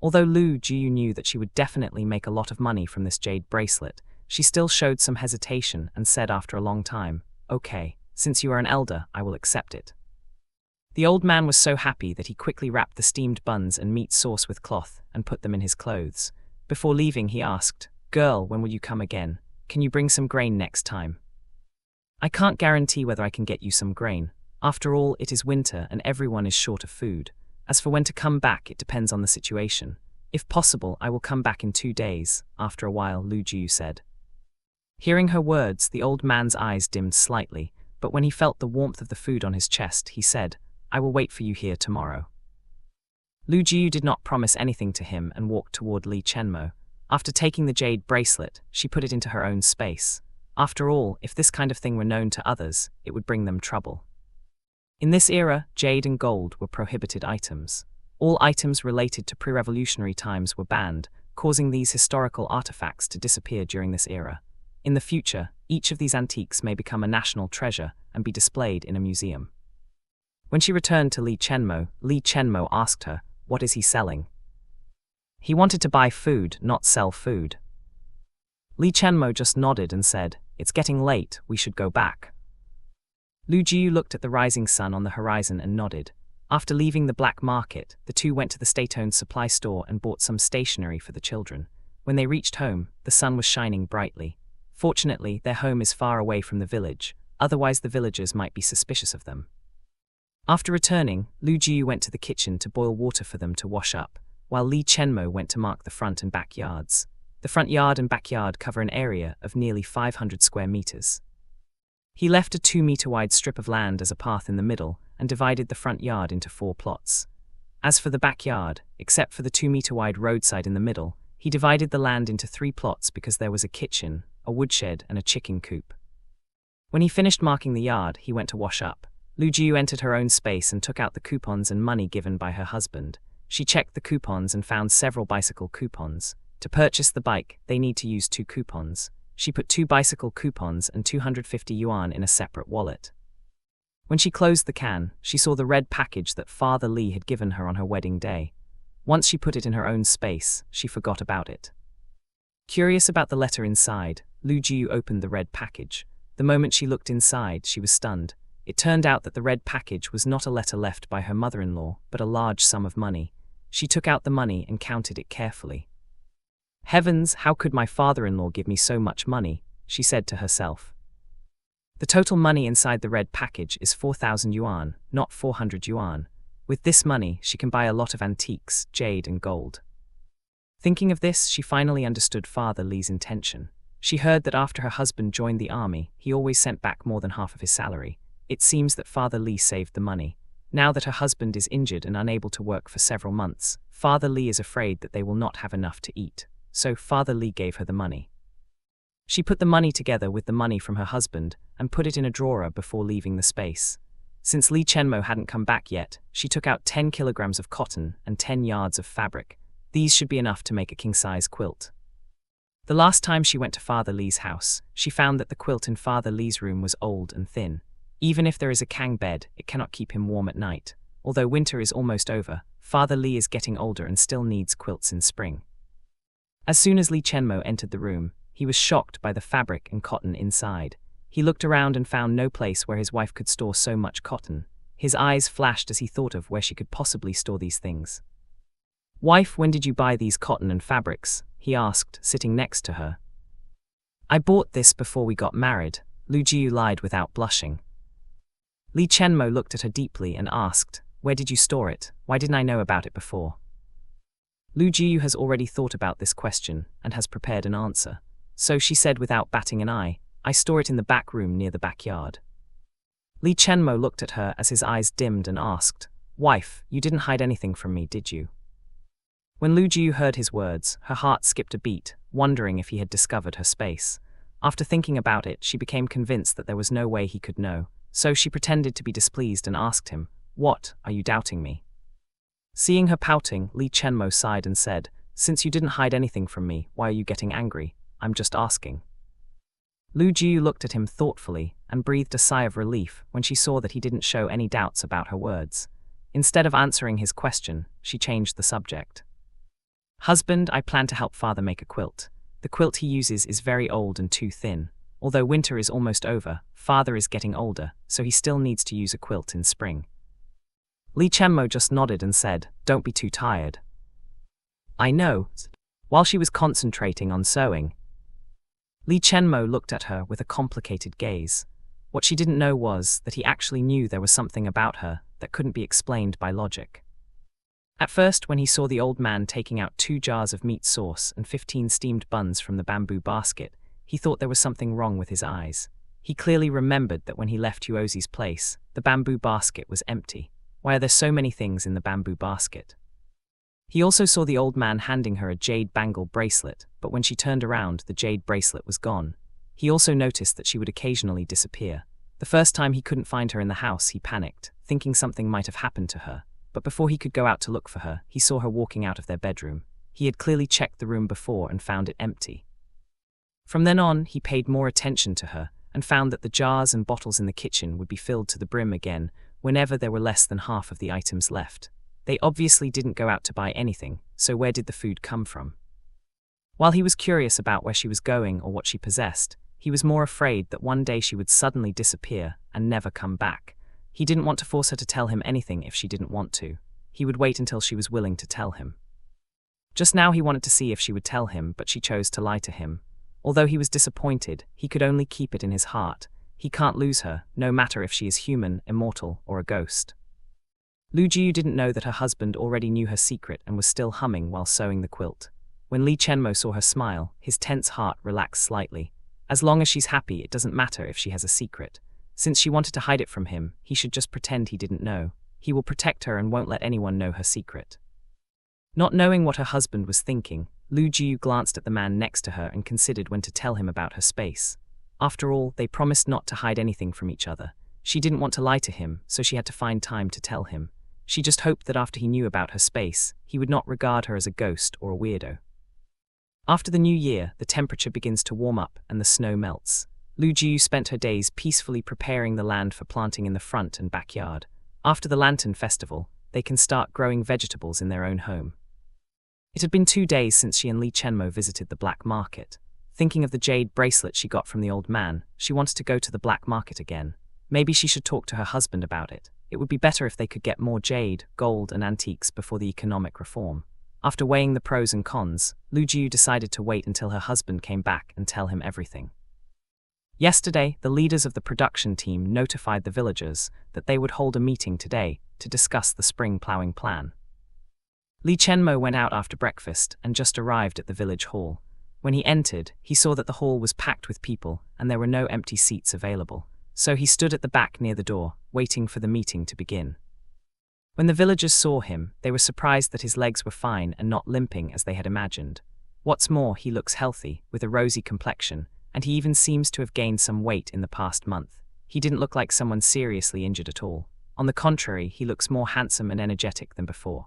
Speaker 1: Although Lu Jiu knew that she would definitely make a lot of money from this jade bracelet, she still showed some hesitation and said after a long time, "Okay, since you are an elder, I will accept it." The old man was so happy that he quickly wrapped the steamed buns and meat sauce with cloth and put them in his clothes. Before leaving, he asked, "Girl, when will you come again? Can you bring some grain next time?" "I can't guarantee whether I can get you some grain. After all, it is winter and everyone is short of food. As for when to come back, it depends on the situation. If possible, I will come back in 2 days," after a while Lu Jiu said. Hearing her words, the old man's eyes dimmed slightly, but when he felt the warmth of the food on his chest, he said, "I will wait for you here tomorrow." Lu Jiu did not promise anything to him and walked toward Li Chenmo. After taking the jade bracelet, she put it into her own space. After all, if this kind of thing were known to others, it would bring them trouble. In this era, jade and gold were prohibited items. All items related to pre-revolutionary times were banned, causing these historical artifacts to disappear during this era. In the future, each of these antiques may become a national treasure and be displayed in a museum. When she returned to Li Chenmo asked her, "What is he selling?" He wanted to buy food, not sell food. Li Chenmo just nodded and said, "It's getting late, we should go back." Lu Jiu looked at the rising sun on the horizon and nodded. After leaving the black market, the two went to the state-owned supply store and bought some stationery for the children. When they reached home, the sun was shining brightly. Fortunately, their home is far away from the village, otherwise the villagers might be suspicious of them. After returning, Lu Jiu went to the kitchen to boil water for them to wash up, while Li Chenmo went to mark the front and back yards. The front yard and backyard cover an area of nearly 500 square meters. He left a 2-meter-wide strip of land as a path in the middle and divided the front yard into 4 plots. As for the backyard, except for the 2-meter-wide roadside in the middle, he divided the land into 3 plots because there was a kitchen, a woodshed, and a chicken coop. When he finished marking the yard, he went to wash up. Lu Jiu entered her own space and took out the coupons and money given by her husband. She checked the coupons and found several bicycle coupons. To purchase the bike, they need to use 2 coupons. She put 2 bicycle coupons and 250 yuan in a separate wallet. When she closed the can, she saw the red package that Father Li had given her on her wedding day. Once she put it in her own space, she forgot about it. Curious about the letter inside, Lu Jiu opened the red package. The moment she looked inside, she was stunned. It turned out that the red package was not a letter left by her mother-in-law, but a large sum of money. She took out the money and counted it carefully. Heavens, how could my father-in-law give me so much money? She said to herself. The total money inside the red package is 4,000 yuan, not 400 yuan. With this money, she can buy a lot of antiques, jade and gold. Thinking of this, she finally understood Father Li's intention. She heard that after her husband joined the army, he always sent back more than half of his salary. It seems that Father Li saved the money. Now that her husband is injured and unable to work for several months, Father Li is afraid that they will not have enough to eat. So Father Li gave her the money. She put the money together with the money from her husband and put it in a drawer before leaving the space. Since Li Chenmo hadn't come back yet, she took out 10 kilograms of cotton and 10 yards of fabric. These should be enough to make a king-size quilt. The last time she went to Father Li's house, she found that the quilt in Father Li's room was old and thin. Even if there is a kang bed, it cannot keep him warm at night. Although winter is almost over, Father Li is getting older and still needs quilts in spring. As soon as Li Chenmo entered the room, he was shocked by the fabric and cotton inside. He looked around and found no place where his wife could store so much cotton. His eyes flashed as he thought of where she could possibly store these things. "Wife, when did you buy these cotton and fabrics?" he asked, sitting next to her. "I bought this before we got married," Lu Jiu lied without blushing. Li Chenmo looked at her deeply and asked, "Where did you store it? Why didn't I know about it before?" Lu Jiu has already thought about this question and has prepared an answer. So she said without batting an eye, "I store it in the back room near the backyard." Li Chenmo looked at her as his eyes dimmed and asked, "Wife, you didn't hide anything from me, did you?" When Lu Jiu heard his words, her heart skipped a beat, wondering if he had discovered her space. After thinking about it, she became convinced that there was no way he could know, so she pretended to be displeased and asked him, "What, are you doubting me?" Seeing her pouting, Li Chenmo sighed and said, "Since you didn't hide anything from me, why are you getting angry? I'm just asking." Lu Jiu looked at him thoughtfully and breathed a sigh of relief when she saw that he didn't show any doubts about her words. Instead of answering his question, she changed the subject. "Husband, I plan to help Father make a quilt. The quilt he uses is very old and too thin. Although winter is almost over, Father is getting older, so he still needs to use a quilt in spring." Li Chenmo just nodded and said, "Don't be too tired." "I know." While she was concentrating on sewing, Li Chenmo looked at her with a complicated gaze. What she didn't know was that he actually knew there was something about her that couldn't be explained by logic. At first, when he saw the old man taking out 2 jars of meat sauce and 15 steamed buns from the bamboo basket, he thought there was something wrong with his eyes. He clearly remembered that when he left Yuozi's place, the bamboo basket was empty. Why are there so many things in the bamboo basket? He also saw the old man handing her a jade bangle bracelet, but when she turned around, the jade bracelet was gone. He also noticed that she would occasionally disappear. The first time he couldn't find her in the house, he panicked, thinking something might have happened to her. But before he could go out to look for her, he saw her walking out of their bedroom. He had clearly checked the room before and found it empty. From then on, he paid more attention to her and found that the jars and bottles in the kitchen would be filled to the brim again whenever there were less than half of the items left. They obviously didn't go out to buy anything, so where did the food come from? While he was curious about where she was going or what she possessed, he was more afraid that one day she would suddenly disappear and never come back. He didn't want to force her to tell him anything if she didn't want to. He would wait until she was willing to tell him. Just now he wanted to see if she would tell him, but she chose to lie to him. Although he was disappointed, he could only keep it in his heart. He can't lose her, no matter if she is human, immortal, or a ghost. Lu Jiu didn't know that her husband already knew her secret and was still humming while sewing the quilt. When Li Chenmo saw her smile, his tense heart relaxed slightly. As long as she's happy, it doesn't matter if she has a secret. Since she wanted to hide it from him, he should just pretend he didn't know. He will protect her and won't let anyone know her secret. Not knowing what her husband was thinking, Lu Jiu glanced at the man next to her and considered when to tell him about her space. After all, they promised not to hide anything from each other. She didn't want to lie to him, so she had to find time to tell him. She just hoped that after he knew about her space, he would not regard her as a ghost or a weirdo. After the new year, the temperature begins to warm up and the snow melts. Lu Jiu spent her days peacefully preparing the land for planting in the front and backyard. After the Lantern Festival, they can start growing vegetables in their own home. It had been 2 days since she and Li Chenmo visited the black market. Thinking of the jade bracelet she got from the old man, she wanted to go to the black market again. Maybe she should talk to her husband about it. It would be better if they could get more jade, gold, and antiques before the economic reform. After weighing the pros and cons, Lu Jiu decided to wait until her husband came back and tell him everything. Yesterday, the leaders of the production team notified the villagers that they would hold a meeting today to discuss the spring plowing plan. Li Chenmo went out after breakfast and just arrived at the village hall. When he entered, he saw that the hall was packed with people and there were no empty seats available. So he stood at the back near the door, waiting for the meeting to begin. When the villagers saw him, they were surprised that his legs were fine and not limping as they had imagined. What's more, he looks healthy, with a rosy complexion, and he even seems to have gained some weight in the past month. He didn't look like someone seriously injured at all. On the contrary, he looks more handsome and energetic than before.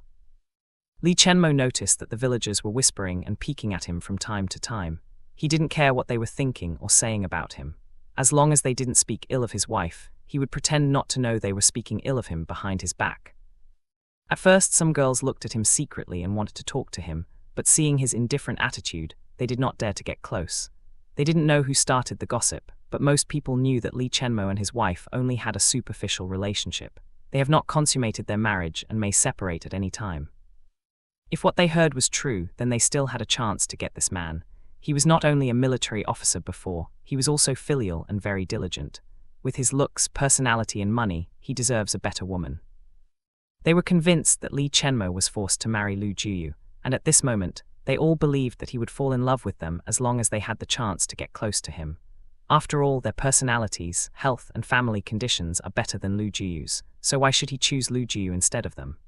Speaker 1: Li Chenmo noticed that the villagers were whispering and peeking at him from time to time. He didn't care what they were thinking or saying about him. As long as they didn't speak ill of his wife, he would pretend not to know they were speaking ill of him behind his back. At first, some girls looked at him secretly and wanted to talk to him, but seeing his indifferent attitude, they did not dare to get close. They didn't know who started the gossip, but most people knew that Li Chenmo and his wife only had a superficial relationship. They have not consummated their marriage and may separate at any time. If what they heard was true, then they still had a chance to get this man. He was not only a military officer before, he was also filial and very diligent. With his looks, personality, and money, he deserves a better woman. They were convinced that Li Chenmo was forced to marry Lu Jiu, and at this moment, they all believed that he would fall in love with them as long as they had the chance to get close to him. After all, their personalities, health, and family conditions are better than Lu Jiu's, so why should he choose Lu Jiu instead of them?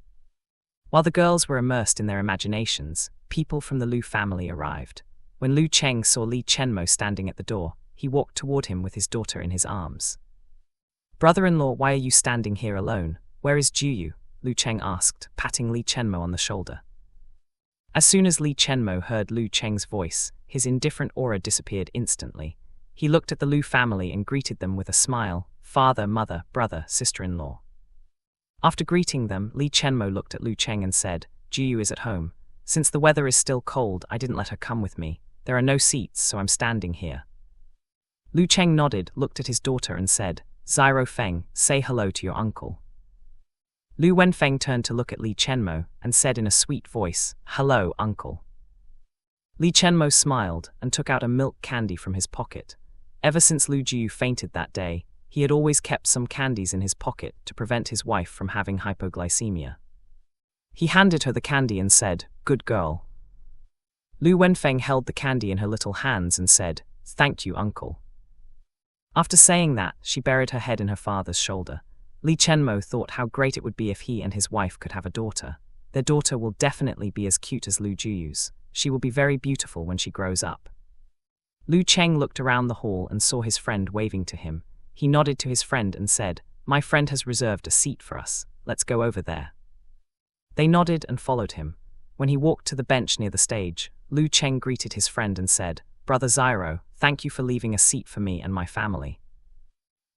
Speaker 1: While the girls were immersed in their imaginations, people from the Lu family arrived. When Lu Cheng saw Li Chenmo standing at the door, he walked toward him with his daughter in his arms. "Brother-in-law, why are you standing here alone? Where is Jiu?" Lu Cheng asked, patting Li Chenmo on the shoulder. As soon as Li Chenmo heard Lu Cheng's voice, his indifferent aura disappeared instantly. He looked at the Lu family and greeted them with a smile: father, mother, brother, sister-in-law. After greeting them, Li Chenmo looked at Lu Cheng and said, "Jiu is at home. Since the weather is still cold, I didn't let her come with me. There are no seats, so I'm standing here." Lu Cheng nodded, looked at his daughter and said, "Zyro Feng, say hello to your uncle." Lu Wenfeng turned to look at Li Chenmo and said in a sweet voice, "Hello, uncle." Li Chenmo smiled and took out a milk candy from his pocket. Ever since Lu Jiu fainted that day, he had always kept some candies in his pocket to prevent his wife from having hypoglycemia. He handed her the candy and said, "Good girl." Lu Wenfeng held the candy in her little hands and said, "Thank you, uncle." After saying that, she buried her head in her father's shoulder. Li Chenmo thought how great it would be if he and his wife could have a daughter. Their daughter will definitely be as cute as Lu Jiu's. She will be very beautiful when she grows up. Lu Cheng looked around the hall and saw his friend waving to him. He nodded to his friend and said, "My friend has reserved a seat for us. Let's go over there." They nodded and followed him. When he walked to the bench near the stage, Lu Cheng greeted his friend and said, "Brother Zyro, thank you for leaving a seat for me and my family."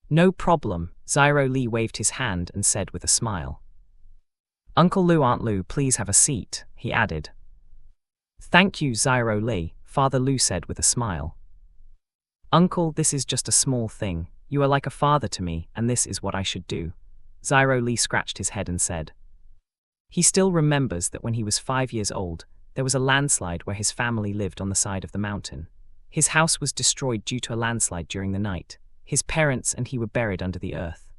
Speaker 1: "No problem," Zyro Li waved his hand and said with a smile. "Uncle Lu, Aunt Lu, please have a seat," he added. "Thank you, Zyro Li," Father Lu said with a smile. "Uncle, this is just a small thing. You are like a father to me, and this is what I should do." Zyro Li scratched his head and said. He still remembers that when he was 5 years old, there was a landslide where his family lived on the side of the mountain. His house was destroyed due to a landslide during the night. His parents and he were buried under the earth.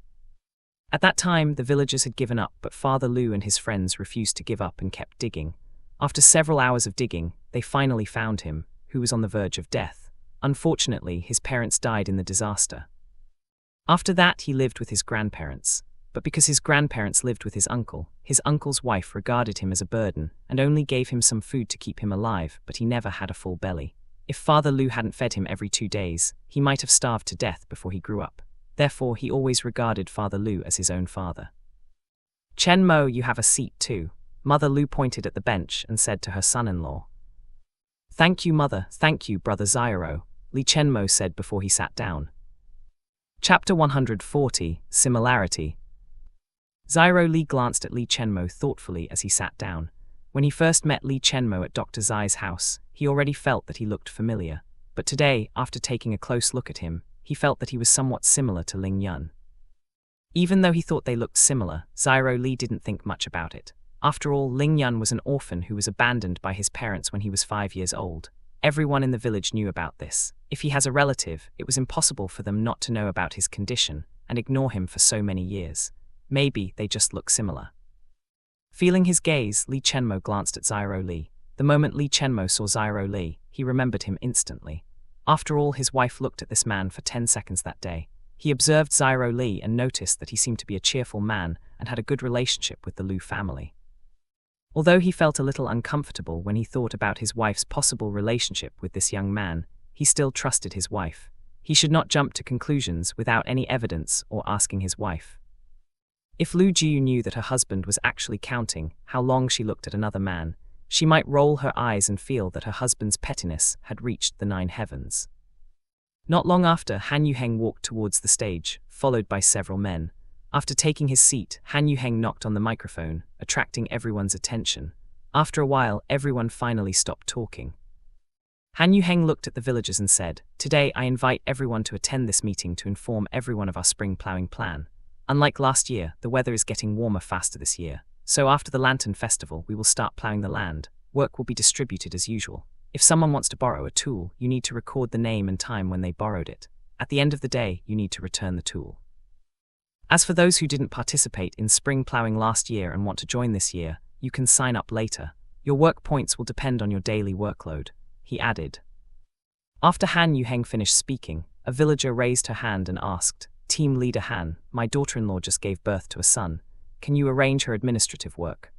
Speaker 1: At that time, the villagers had given up, but Father Lu and his friends refused to give up and kept digging. After several hours of digging, they finally found him, who was on the verge of death. Unfortunately, his parents died in the disaster. After that, he lived with his grandparents. But because his grandparents lived with his uncle's wife regarded him as a burden and only gave him some food to keep him alive, but he never had a full belly. If Father Lu hadn't fed him every 2 days, he might have starved to death before he grew up. Therefore, he always regarded Father Lu as his own father. "Chen Mo, you have a seat too." Mother Lu pointed at the bench and said to her son-in-law. "Thank you, mother. Thank you, brother Zyro," Li Chenmo said before he sat down. Chapter 140, Similarity. Zyro Li glanced at Li Chenmo thoughtfully as he sat down. When he first met Li Chenmo at Dr. Zai's house, he already felt that he looked familiar. But today, after taking a close look at him, he felt that he was somewhat similar to Ling Yun. Even though he thought they looked similar, Zyro Li didn't think much about it. After all, Ling Yun was an orphan who was abandoned by his parents when he was 5 years old. Everyone in the village knew about this. If he has a relative, it was impossible for them not to know about his condition and ignore him for so many years. Maybe they just look similar. Feeling his gaze, Li Chenmo glanced at Zyro Li. The moment Li Chenmo saw Zyro Li, he remembered him instantly. After all, his wife looked at this man for 10 seconds that day. He observed Zyro Li and noticed that he seemed to be a cheerful man and had a good relationship with the Lu family. Although he felt a little uncomfortable when he thought about his wife's possible relationship with this young man, he still trusted his wife. He should not jump to conclusions without any evidence or asking his wife. If Lu Jiu knew that her husband was actually counting how long she looked at another man, she might roll her eyes and feel that her husband's pettiness had reached the 9 heavens. Not long after, Han Yuheng walked towards the stage, followed by several men. After taking his seat, Han Yuheng knocked on the microphone, attracting everyone's attention. After a while, everyone finally stopped talking. Han Yuheng looked at the villagers and said, "Today I invite everyone to attend this meeting to inform everyone of our spring plowing plan. Unlike last year, the weather is getting warmer faster this year. So after the Lantern Festival, we will start plowing the land. Work will be distributed as usual. If someone wants to borrow a tool, you need to record the name and time when they borrowed it. At the end of the day, you need to return the tool. As for those who didn't participate in spring plowing last year and want to join this year, you can sign up later. Your work points will depend on your daily workload," he added. After Han Yuheng finished speaking, a villager raised her hand and asked, "Team Leader Han, my daughter-in-law just gave birth to a son. Can you arrange her administrative work?"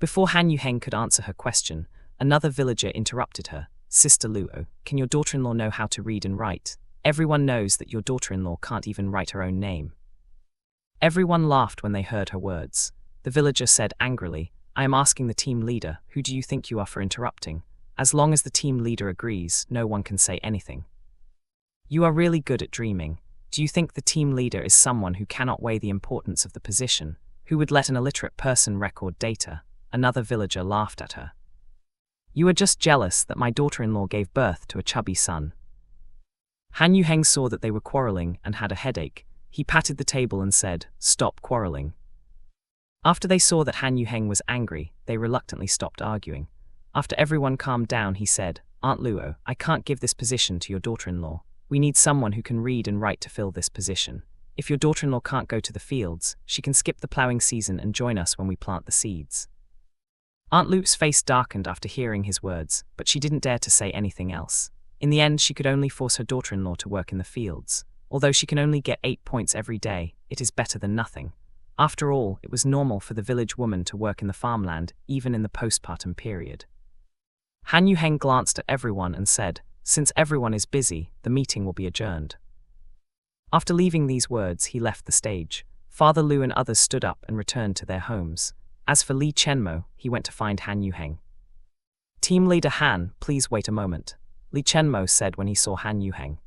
Speaker 1: Before Han Yuheng could answer her question, another villager interrupted her. "Sister Luo, can your daughter-in-law know how to read and write? Everyone knows that your daughter-in-law can't even write her own name." Everyone laughed when they heard her words. The villager said angrily, "I am asking the team leader, who do you think you are for interrupting? As long as the team leader agrees, no one can say anything." "You are really good at dreaming. Do you think the team leader is someone who cannot weigh the importance of the position? Who would let an illiterate person record data?" Another villager laughed at her. "You are just jealous that my daughter-in-law gave birth to a chubby son." Han Yuheng saw that they were quarreling and had a headache. He patted the table and said, "Stop quarreling." After they saw that Han Yuheng was angry, they reluctantly stopped arguing. After everyone calmed down, he said, "Aunt Luo, I can't give this position to your daughter-in-law. We need someone who can read and write to fill this position. If your daughter-in-law can't go to the fields, she can skip the plowing season and join us when we plant the seeds." Aunt Lu's face darkened after hearing his words, but she didn't dare to say anything else. In the end, she could only force her daughter-in-law to work in the fields. Although she can only get 8 points every day, it is better than nothing. After all, it was normal for the village woman to work in the farmland, even in the postpartum period. Han Yuheng glanced at everyone and said, "Since everyone is busy, the meeting will be adjourned." After leaving these words, he left the stage. Father Lu and others stood up and returned to their homes. As for Li Chenmo, he went to find Han Yuheng. "Team leader Han, please wait a moment," Li Chenmo said when he saw Han Yuheng.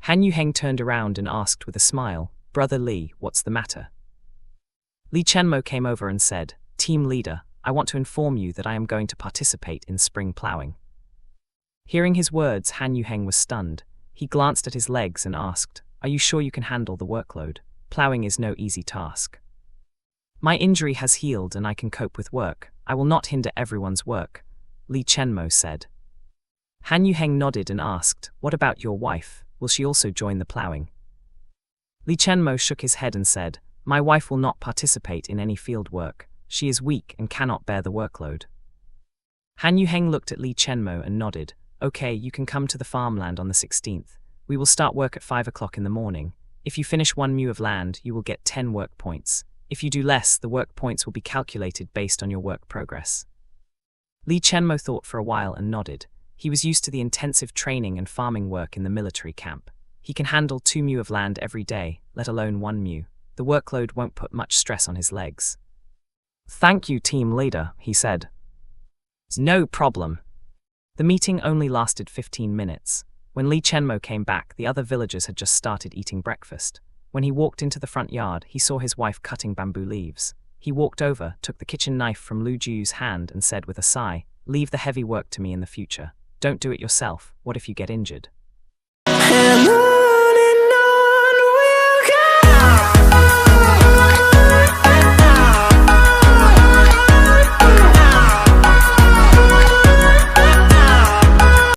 Speaker 1: Han Yuheng turned around and asked with a smile, "Brother Li, what's the matter?" Li Chenmo came over and said, "Team leader, I want to inform you that I am going to participate in spring plowing." Hearing his words, Han Yuheng was stunned. He glanced at his legs and asked, "Are you sure you can handle the workload? Plowing is no easy task." "My injury has healed and I can cope with work. I will not hinder everyone's work," Li Chenmo said. Han Yuheng nodded and asked, "What about your wife? Will she also join the plowing?" Li Chenmo shook his head and said, "My wife will not participate in any field work. She is weak and cannot bear the workload." Han Yuheng looked at Li Chenmo and nodded. Okay, you can come to the farmland on the 16th. We will start work at 5 o'clock in the morning. If you finish 1 mu of land, you will get 10 work points. If you do less, the work points will be calculated based on your work progress. Li Chenmo thought for a while and nodded. He was used to the intensive training and farming work in the military camp. He can handle 2 mu of land every day, let alone 1 mu. The workload won't put much stress on his legs. Thank you, team leader, he said. No problem. The meeting only lasted 15 minutes. When Li Chenmo came back, the other villagers had just started eating breakfast. When he walked into the front yard, he saw his wife cutting bamboo leaves. He walked over, took the kitchen knife from Lu Ju's hand and said with a sigh, "Leave the heavy work to me in the future. Don't do it yourself. What if you get injured?"